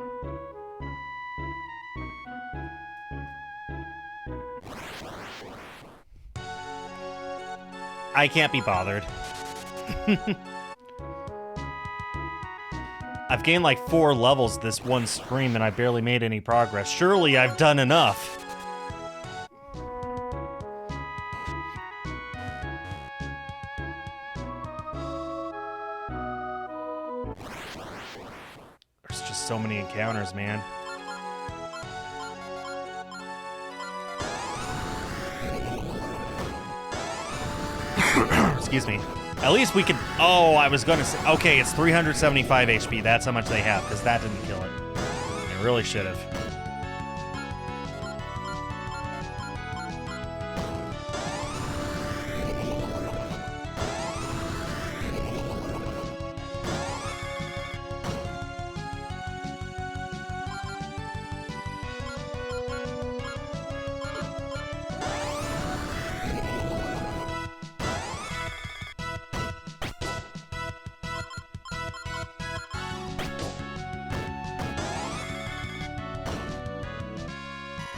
I can't be bothered. I've gained like 4 levels this one stream and I barely made any progress. Surely I've done enough. There's just so many encounters, man. Excuse me. At least we could... Oh, I was going to say... Okay, it's 375 HP. That's how much they have, because that didn't kill it. It really should have.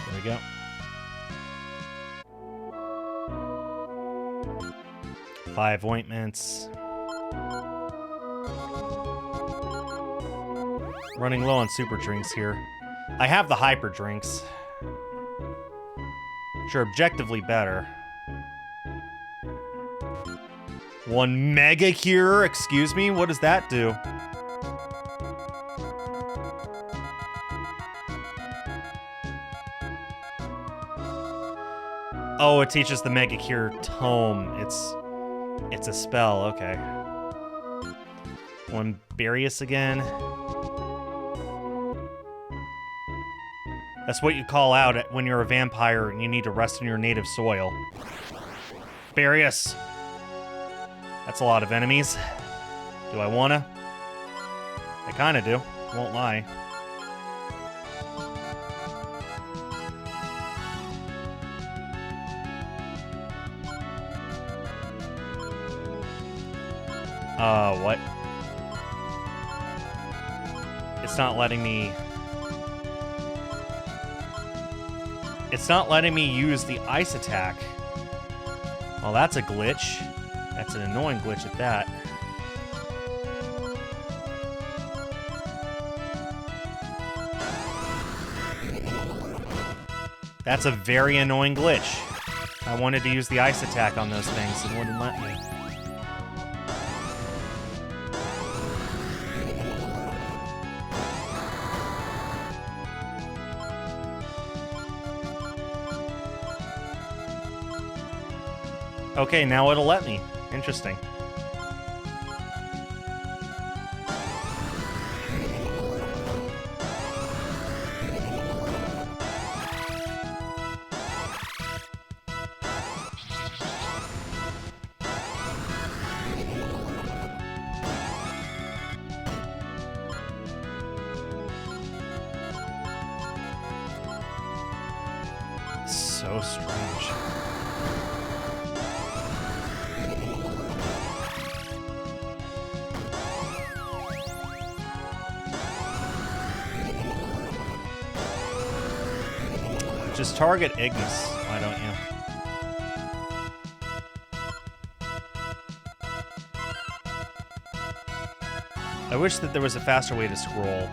There we go. Five ointments. Running low on super drinks here. I have the hyper drinks, which are objectively better. 1 mega cure? Excuse me? What does that do? Oh, it teaches the Mega Cure Tome. It's a spell, okay. 1 Barius again. That's what you call out when you're a vampire and you need to rest in your native soil. Barius. That's a lot of enemies. Do I wanna? I kinda do, won't lie. What? It's not letting me... It's not letting me use the ice attack. Well, that's a glitch. That's an annoying glitch at that. That's a very annoying glitch. I wanted to use the ice attack on those things and wouldn't let me. Okay, now it'll let me. Interesting. So strange. Just target Ignis, why don't you? I wish that there was a faster way to scroll.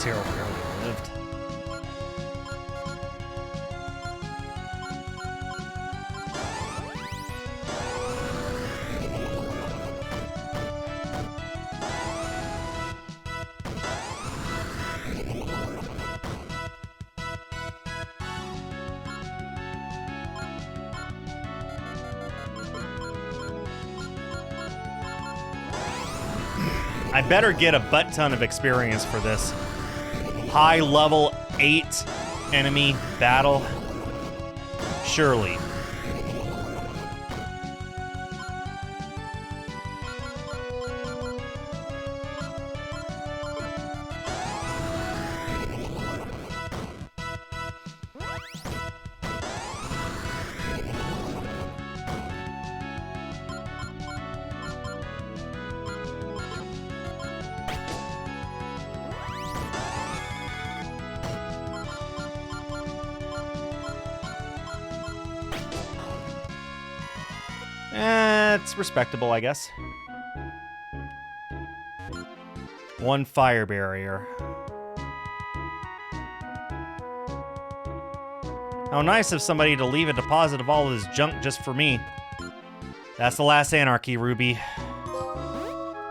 Terrell barely lived. I better get a butt ton of experience for this high level 8 enemy battle. Surely. It's respectable, I guess. One fire barrier. How nice of somebody to leave a deposit of all of this junk just for me. That's the last Anarchy Ruby.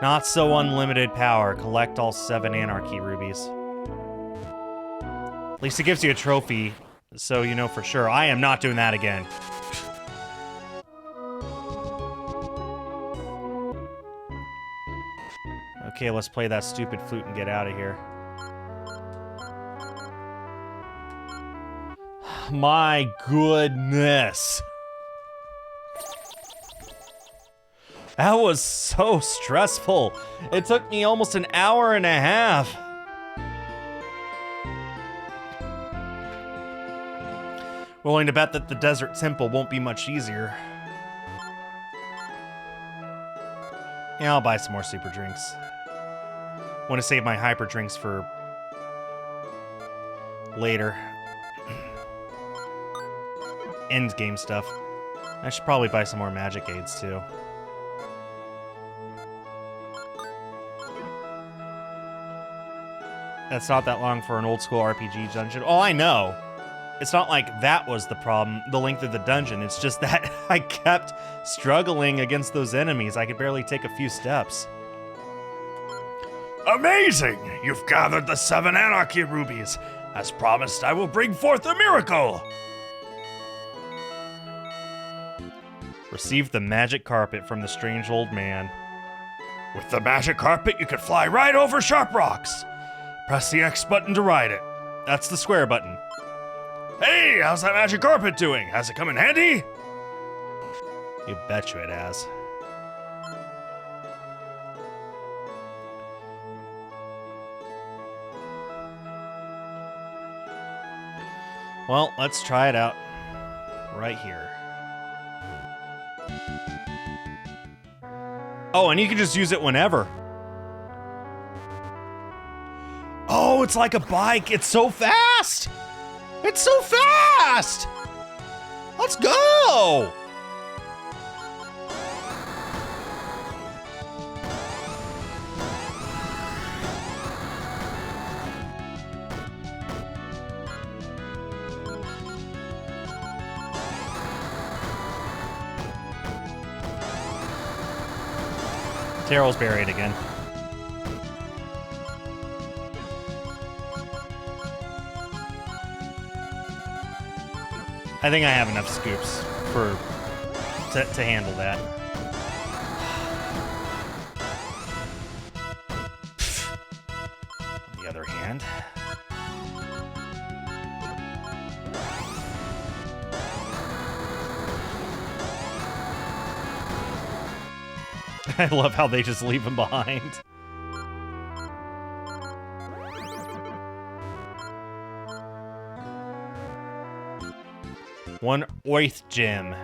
Not so unlimited power. Collect all 7 Anarchy Rubies. At least it gives you a trophy, so you know for sure. I am not doing that again. Okay, let's play that stupid flute and get out of here. My goodness. That was so stressful. It took me almost an hour and a half. Willing to bet that the Desert Temple won't be much easier. Yeah, I'll buy some more super drinks. Want to save my hyper drinks for later. End game stuff. I should probably buy some more magic aids too. That's not that long for an old school RPG dungeon. Oh, I know. It's not like that was the problem, the length of the dungeon. It's just that I kept struggling against those enemies. I could barely take a few steps. Amazing! You've gathered the 7 Anarchy Rubies. As promised, I will bring forth a miracle. Receive the magic carpet from the strange old man. With the magic carpet, you can fly right over sharp rocks. Press the X button to ride it. That's the square button. Hey, how's that magic carpet doing? Has it come in handy? You betcha it has. Well, let's try it out. Right here. Oh, and you can just use it whenever. Oh, it's like a bike. It's so fast. It's so fast. Let's go. Terrell's buried again. I think I have enough scoops to handle that. On the other hand, I love how they just leave him behind. One Oith gem.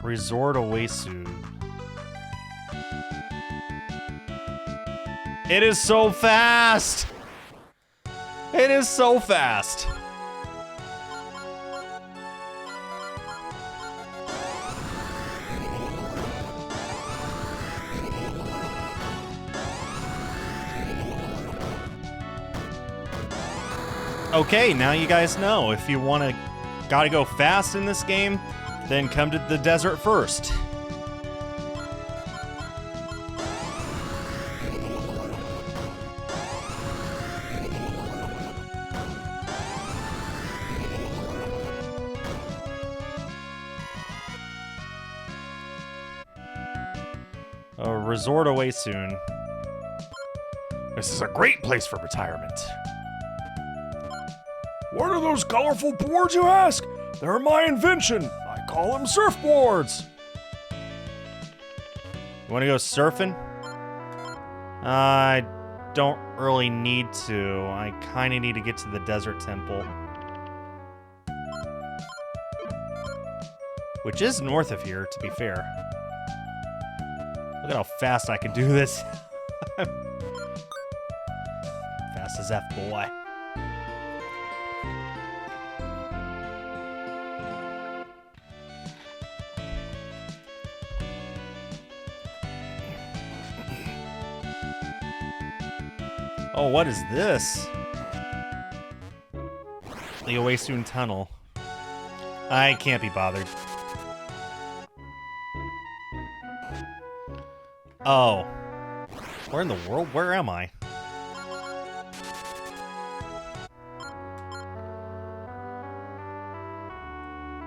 Resort Oasu. It is so fast! It is so fast! Okay, now you guys know. If you gotta go fast in this game, then come to the desert first. A resort away soon. This is a great place for retirement. What are those colorful boards, you ask? They're my invention. I call them surfboards. You want to go surfing? I don't really need to. I kind of need to get to the desert temple. Which is north of here, to be fair. Look at how fast I can do this. Fast as F, boy. Oh, what is this? The Oasun Tunnel. I can't be bothered. Oh. Where in the world? Where am I?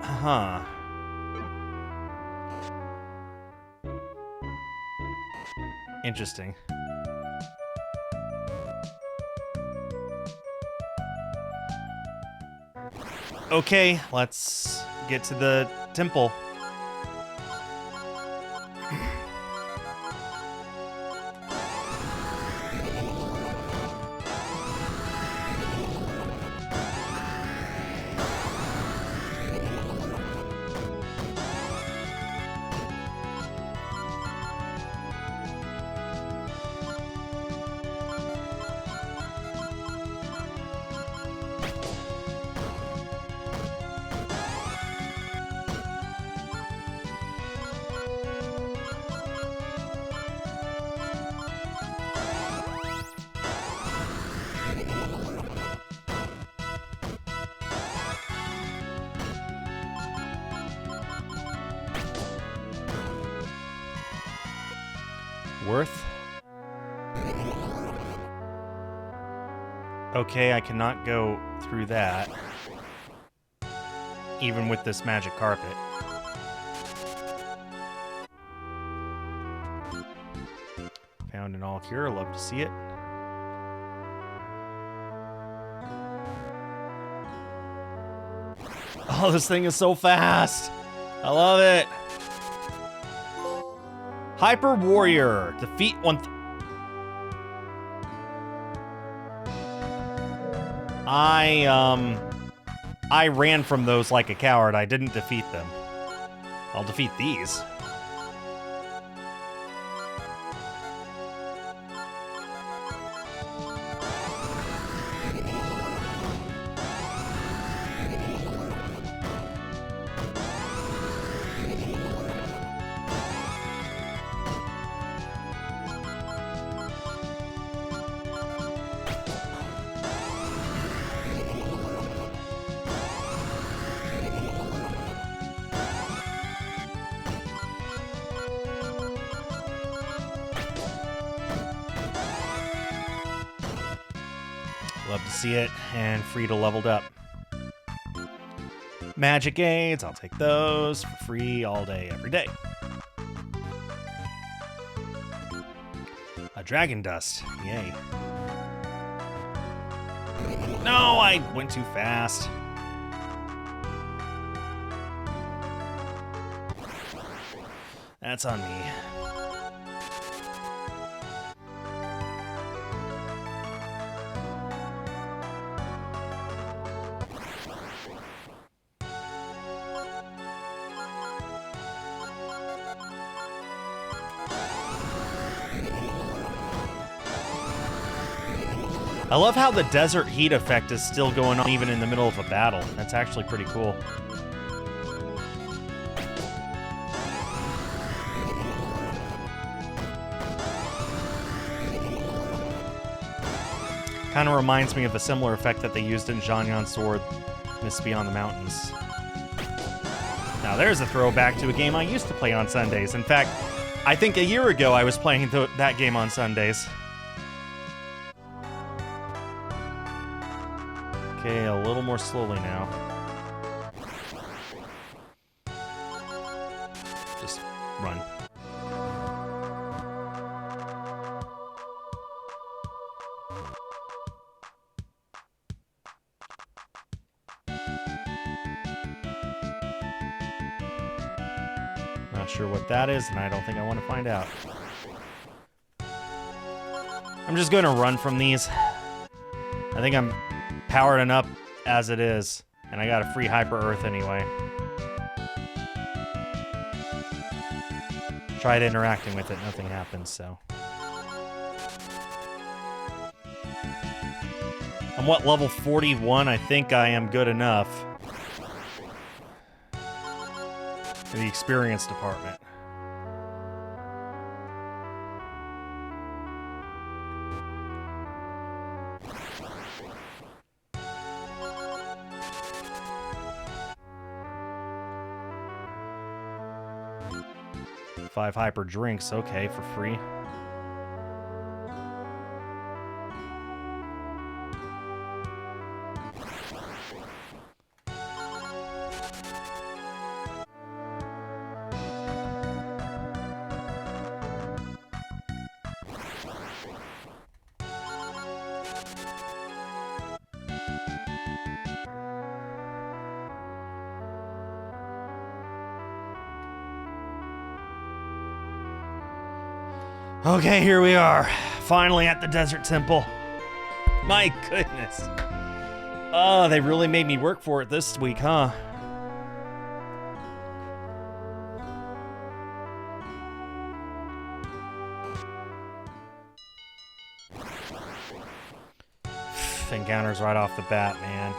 Huh. Interesting. Okay, let's get to the temple. Worth? Okay, I cannot go through that. Even with this magic carpet. Found an all cure, love to see it. Oh, this thing is so fast! I love it! Hyper Warrior. Defeat one... I ran from those like a coward. I didn't defeat them. I'll defeat these. Love to see it. And Frida leveled up. Magic aids, I'll take those for free all day, every day. A dragon dust, yay. No, I went too fast. That's on me. I love how the desert heat effect is still going on even in the middle of a battle. That's actually pretty cool. Kind of reminds me of the similar effect that they used in Zhanyan's Sword, Mists Beyond the Mountains. Now there's a throwback to a game I used to play on Sundays. In fact, I think a year ago I was playing that game on Sundays. Okay, a little more slowly now. Just run. Not sure what that is, and I don't think I want to find out. I'm just going to run from these. I think I'm powered enough as it is, and I got a free Hyper Earth anyway. Tried interacting with it, nothing happens, so. I'm what, level 41? I think I am good enough. In the experience department. Five hyper drinks, okay, for free. Okay, here we are. Finally at the Desert Temple. My goodness. Oh, they really made me work for it this week, huh? Encounters right off the bat, man.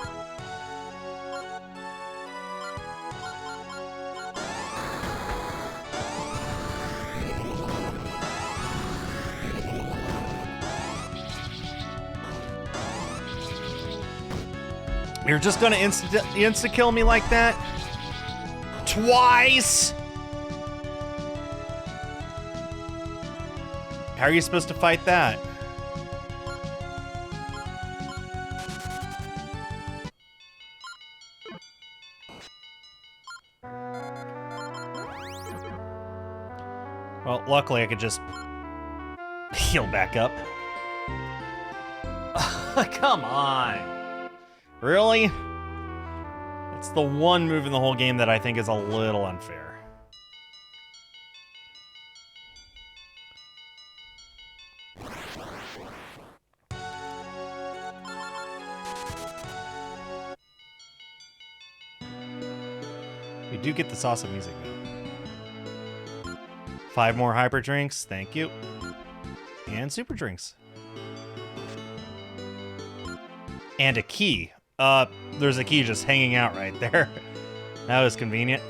You're just gonna insta-kill me like that? Twice? How are you supposed to fight that? Well, luckily I could just heal back up. Come on. Really? It's the one move in the whole game that I think is a little unfair. We do get this awesome music though. 5 more hyper drinks, thank you. And super drinks. And a key. There's a key just hanging out right there. That was convenient.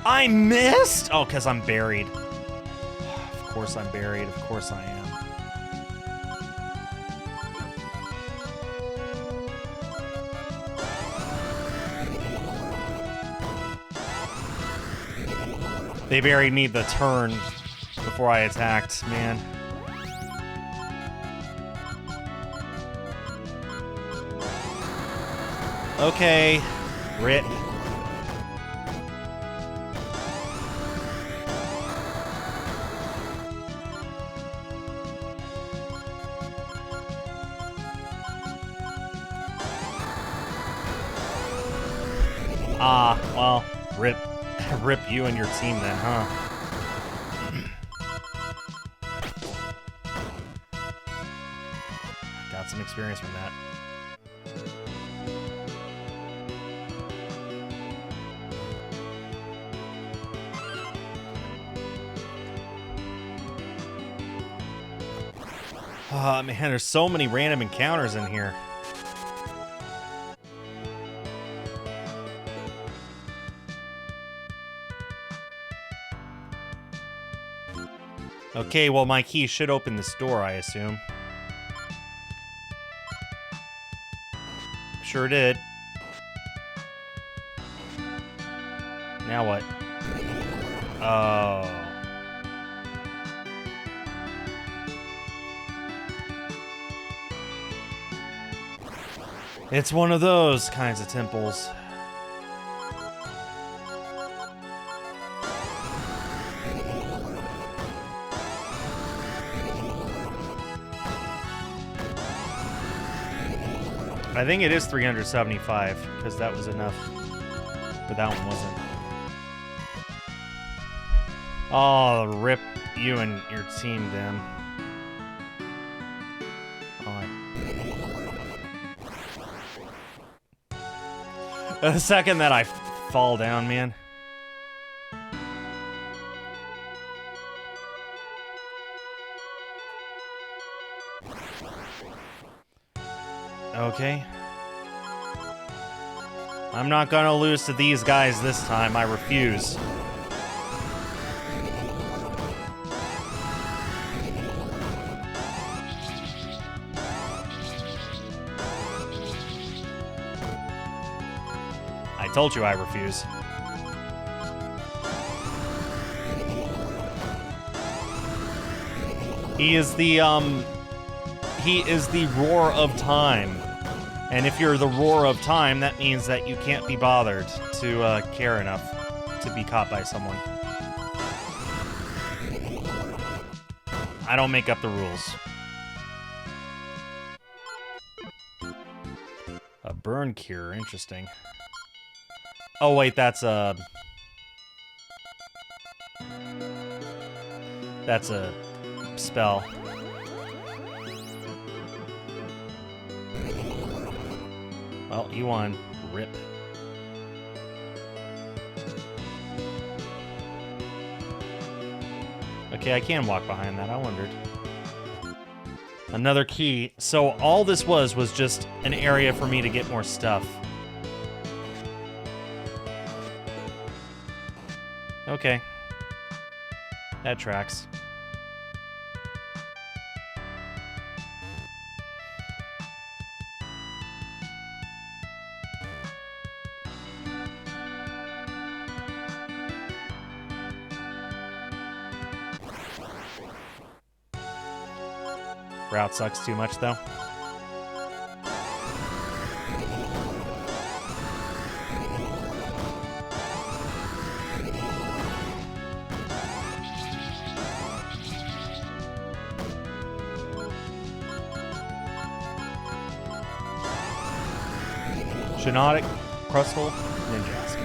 I missed? Oh, because I'm buried. Of course I'm buried. Of course I am. They buried me the turn before I attacked, man. Okay. Rip. Well, rip you and your team then, huh? Got some experience from that. Oh man, there's so many random encounters in here. Okay, well my key should open this door, I assume. Sure did. Now what? Oh. It's one of those kinds of temples. I think it is 375, because that was enough. But that one wasn't. Oh, rip you and your team, Dan. The second that I fall down, man. Okay. I'm not gonna lose to these guys this time, I refuse. I told you I refuse. He is the roar of time. And if you're the roar of time, that means that you can't be bothered to care enough to be caught by someone. I don't make up the rules. A burn cure, interesting. Oh wait, that's a spell. Well, you won. Rip. Okay, I can walk behind that. I wondered. Another key. So all this was just an area for me to get more stuff. Okay. That tracks. Route sucks too much, though. Genotic, Crustal, Ninjask.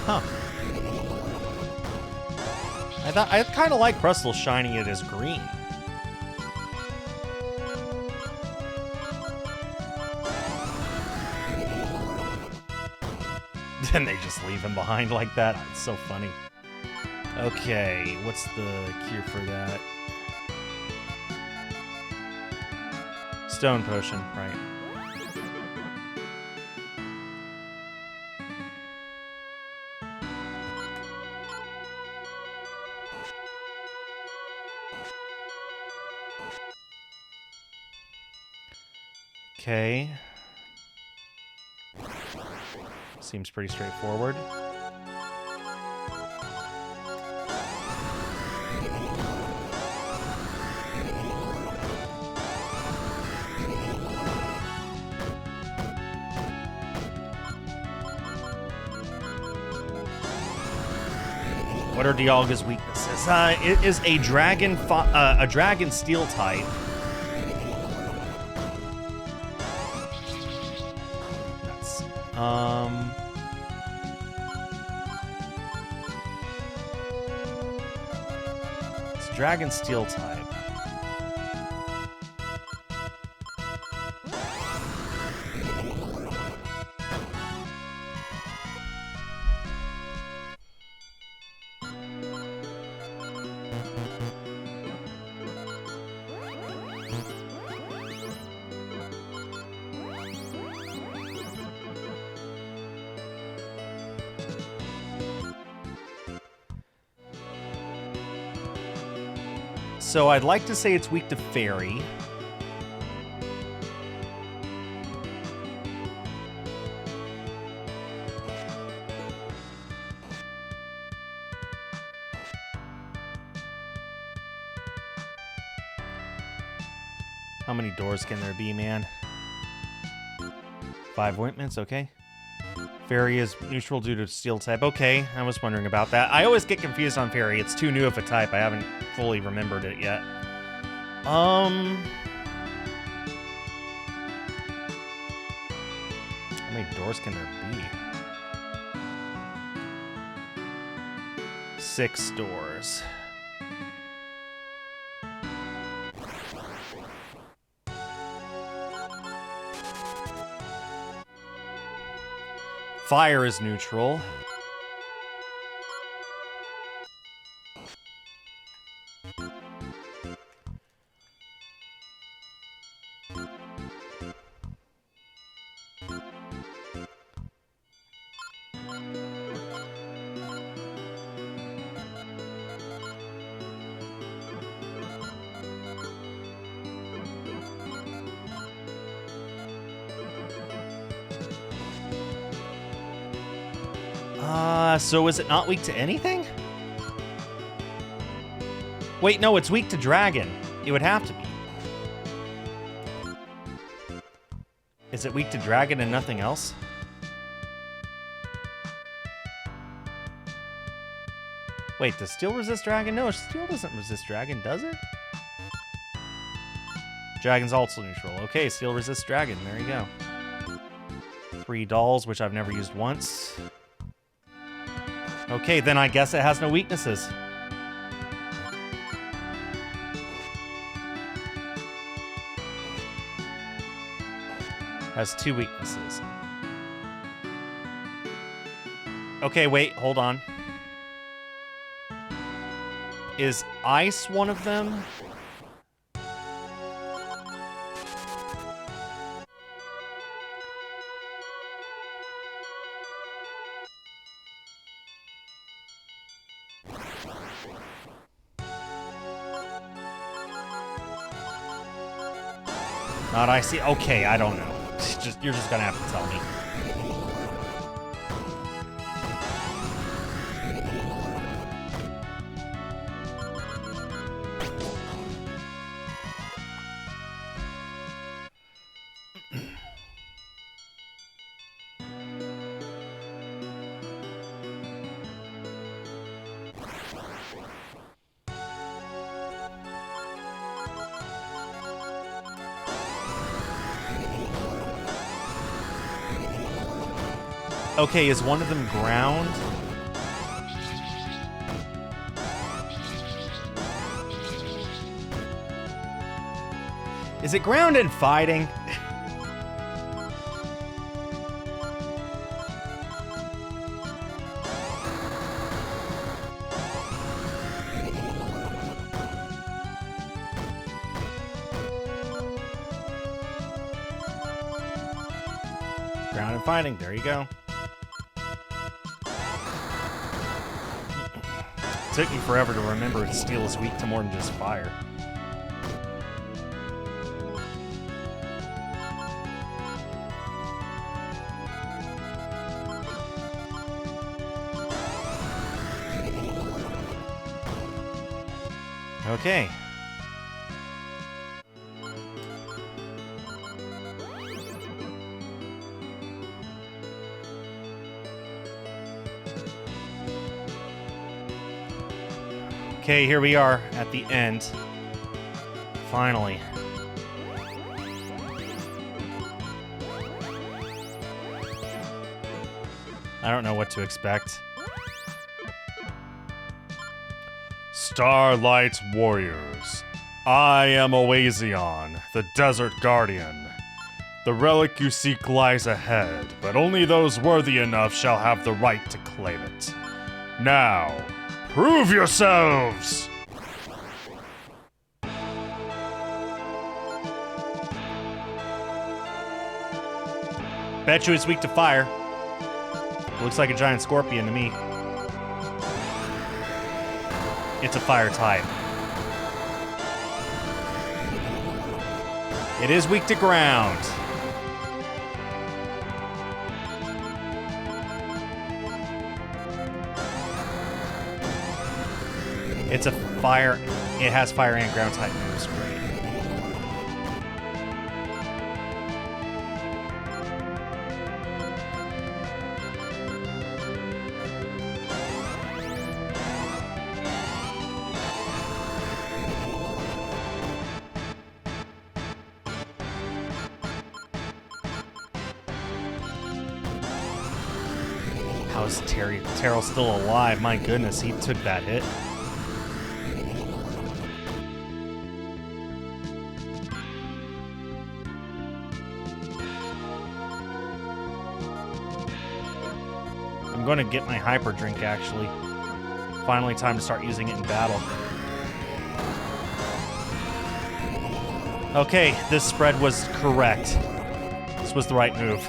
Huh. I kind of like Crustal shining it as green. Then they just leave him behind like that. It's so funny. Okay, what's the cure for that? Stone potion, right. Okay. Seems pretty straightforward. What are Dialga's weaknesses? It is a dragon steel type. Nuts. It's dragon steel type. So I'd like to say it's weak to fairy. How many doors can there be, man? 5 ointments, okay. Fairy is neutral due to steel type. Okay, I was wondering about that. I always get confused on fairy. It's too new of a type. I haven't fully remembered it yet. How many doors can there be? 6 doors. Fire is neutral. So is it not weak to anything? Wait, no, it's weak to dragon. It would have to be. Is it weak to dragon and nothing else? Wait, does steel resist dragon? No, steel doesn't resist dragon, does it? Dragon's also neutral. Okay, steel resists dragon. There you go. 3 dolls, which I've never used once. Okay, then I guess it has no weaknesses. Has 2 weaknesses. Okay, wait, hold on. Is ice one of them? Not icy? Okay, I don't know. You're just gonna have to tell me. Okay, is one of them ground? Is it ground and fighting? Ground and fighting, there you go. Took me forever to remember that steel is weak to more than just fire. Okay. Okay, here we are at the end. Finally. I don't know what to expect. Starlight warriors, I am Oazion, the Desert Guardian. The relic you seek lies ahead, but only those worthy enough shall have the right to claim it. Now, prove yourselves! Bet you it's weak to fire. Looks like a giant scorpion to me. It's a fire type. It is weak to ground. It's a fire. It has fire and ground type moves. Great. How is Terrell still alive? My goodness, he took that hit. I'm going to get my hyper drink, actually. Finally time to start using it in battle. Okay, this spread was correct. This was the right move.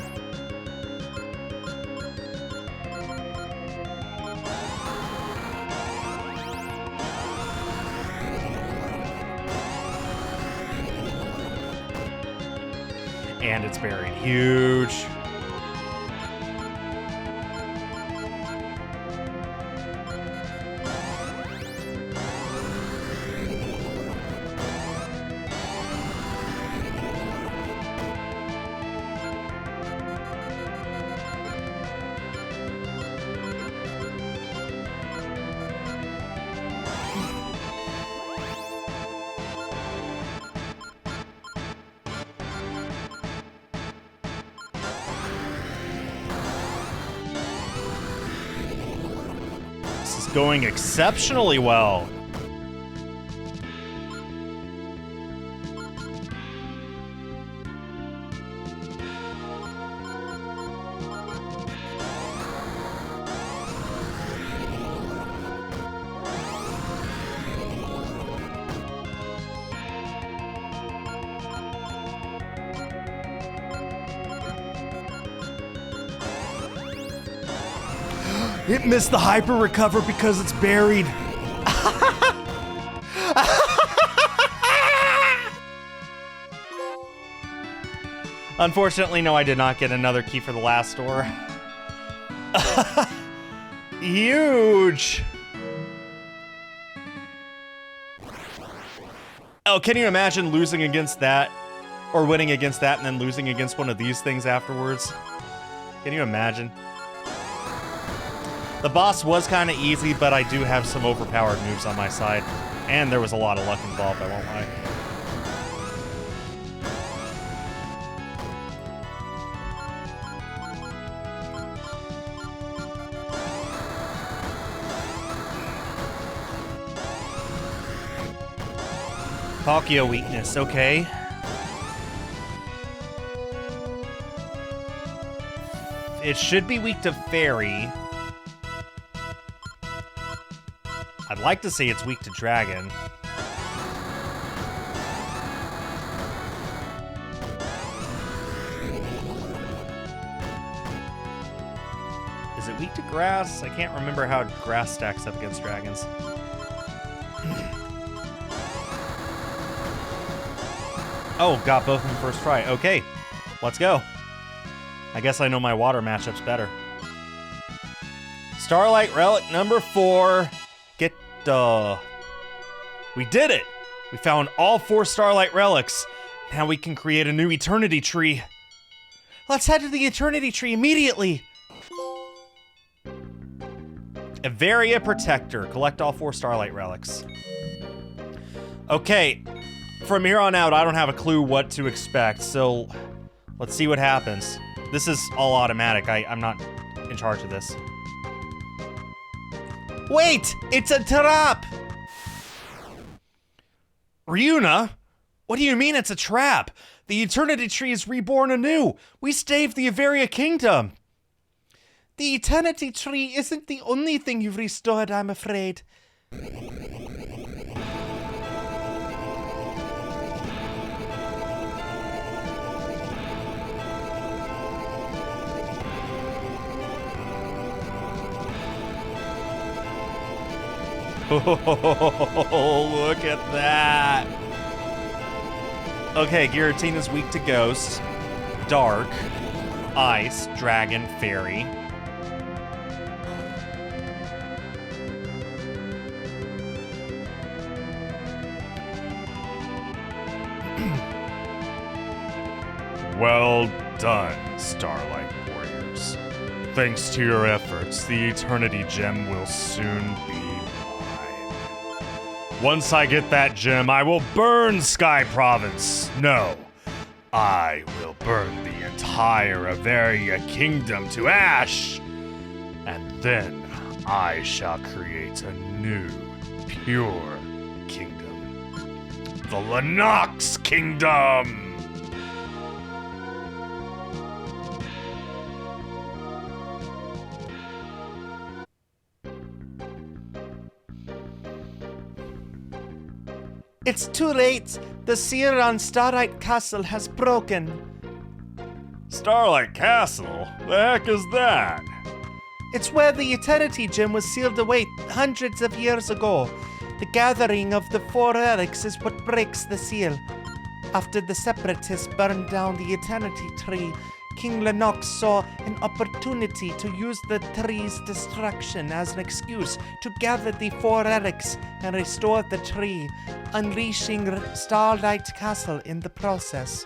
And it's buried. Huge. Going exceptionally well. It missed the hyper recover because it's buried. Unfortunately, no, I did not get another key for the last door. Huge. Oh, can you imagine losing against that? Or winning against that and then losing against one of these things afterwards? Can you imagine? The boss was kind of easy, but I do have some overpowered moves on my side. And there was a lot of luck involved, I won't lie. Palkia weakness, okay. It should be weak to Fairy. I'd like to say it's weak to Dragon. Is it weak to Grass? I can't remember how Grass stacks up against Dragons. Oh, got both in the first try. Okay, let's go. I guess I know my water matchups better. Starlight Relic number 4. We did it! We found all 4 Starlight Relics. Now we can create a new Eternity Tree. Let's head to the Eternity Tree immediately! Averia Protector. Collect all 4 Starlight Relics. Okay, from here on out, I don't have a clue what to expect, so let's see what happens. This is all automatic. I'm not in charge of this. Wait! It's a trap! Ryuna? What do you mean it's a trap? The Eternity Tree is reborn anew! We saved the Averia Kingdom! The Eternity Tree isn't the only thing you've restored, I'm afraid. Oh, look at that. Okay, Giratina's weak to ghost, dark, ice, dragon, fairy. Well done, Starlight Warriors. Thanks to your efforts, the Eternity Gem will soon be mine. Once I get that gem, I will burn Sky Province. No, I will burn the entire Averia Kingdom to ash. And then I shall create a new, pure kingdom. The Lennox Kingdom! It's too late. The seal on Starlight Castle has broken. Starlight Castle? The heck is that? It's where the Eternity Gem was sealed away hundreds of years ago. The gathering of the four relics is what breaks the seal. After the Separatists burned down the Eternity Tree, King Lennox saw an opportunity to use the tree's destruction as an excuse to gather the four relics and restore the tree, unleashing Starlight Castle in the process.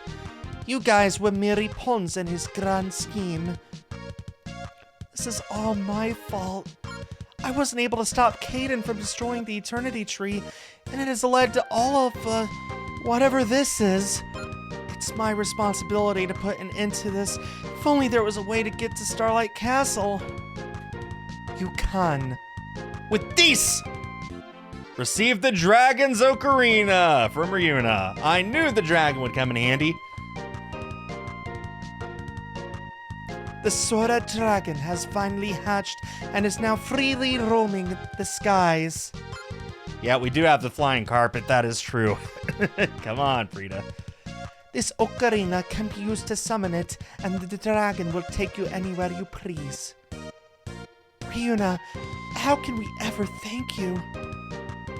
You guys were mere pawns in his grand scheme. This is all my fault. I wasn't able to stop Caden from destroying the Eternity Tree, and it has led to all of, whatever this is. It's my responsibility to put an end to this. If only there was a way to get to Starlight Castle. You can. With this! Receive the Dragon's Ocarina from Ryuna. I knew the dragon would come in handy. The Sora dragon has finally hatched and is now freely roaming the skies. Yeah, we do have the flying carpet, that is true. Come on, Frida. This ocarina can be used to summon it, and the dragon will take you anywhere you please. Ryuna, how can we ever thank you?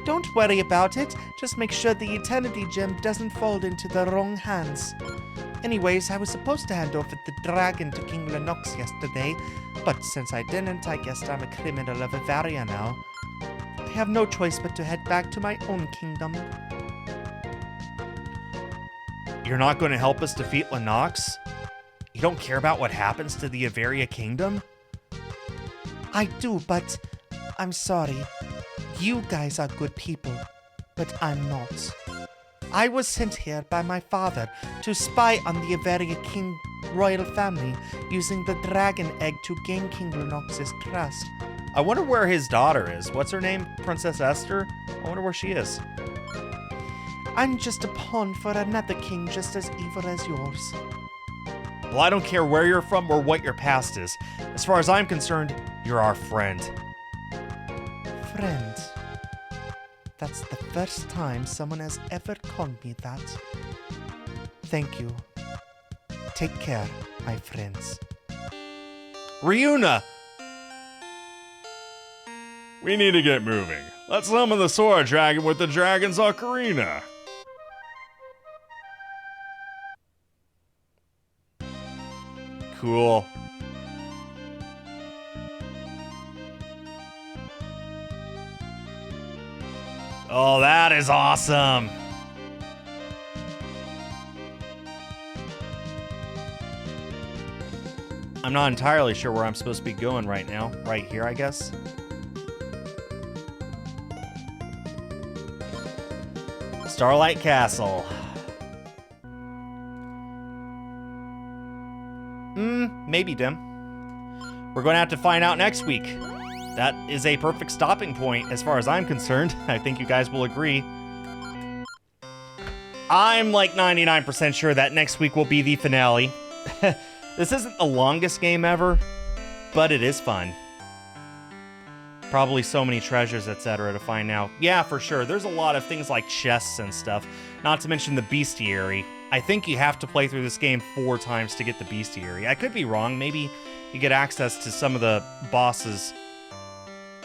Don't worry about it, just make sure the Eternity Gem doesn't fall into the wrong hands. Anyways, I was supposed to hand over the dragon to King Lennox yesterday, but since I didn't, I guess I'm a criminal of Averia now. I have no choice but to head back to my own kingdom. You're not going to help us defeat Lennox? You don't care about what happens to the Averia Kingdom? I do, but I'm sorry. You guys are good people, but I'm not. I was sent here by my father to spy on the Averia King royal family using the dragon egg to gain King Lennox's trust. I wonder where his daughter is. What's her name? Princess Esther? I wonder where she is. I'm just a pawn for another king just as evil as yours. Well, I don't care where you're from or what your past is. As far as I'm concerned, you're our friend. Friend? That's the first time someone has ever called me that. Thank you. Take care, my friends. Ryuna! We need to get moving. Let's summon the Sora Dragon with the Dragon's Ocarina. Cool. Oh, that is awesome. I'm not entirely sure where I'm supposed to be going right now. Right here, I guess. Starlight Castle. Maybe, Dim. We're going to have to find out next week. That is a perfect stopping point as far as I'm concerned. I think you guys will agree. I'm like 99% sure that next week will be the finale. This isn't the longest game ever, but it is fun. Probably so many treasures, etc. to find out. Yeah, for sure. There's a lot of things like chests and stuff. Not to mention the bestiary. I think you have to play through this game 4 times to get the bestiary. I could be wrong. Maybe you get access to some of the bosses.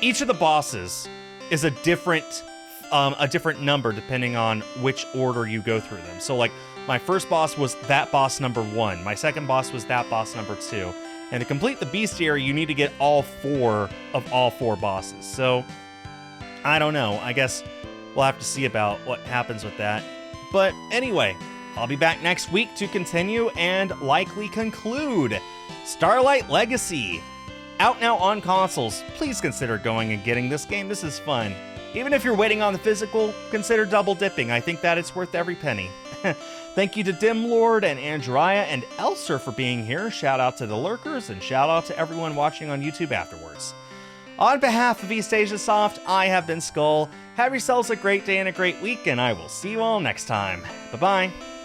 Each of the bosses is a different number depending on which order you go through them. So like My first boss was that boss number 1. My second boss was that boss number 2. And to complete the bestiary, you need to get all 4 of all 4 bosses. So, I don't know. I guess we'll have to see about what happens with that. But anyway, I'll be back next week to continue and likely conclude Starlight Legacy. Out now on consoles. Please consider going and getting this game. This is fun. Even if you're waiting on the physical, consider double dipping. I think that it's worth every penny. Thank you to Dimlord and Andriah and Elser for being here. Shout out to the lurkers and shout out to everyone watching on YouTube afterwards. On behalf of East Asia Soft, I have been Skull. Have yourselves a great day and a great week, and I will see you all next time. Bye-bye.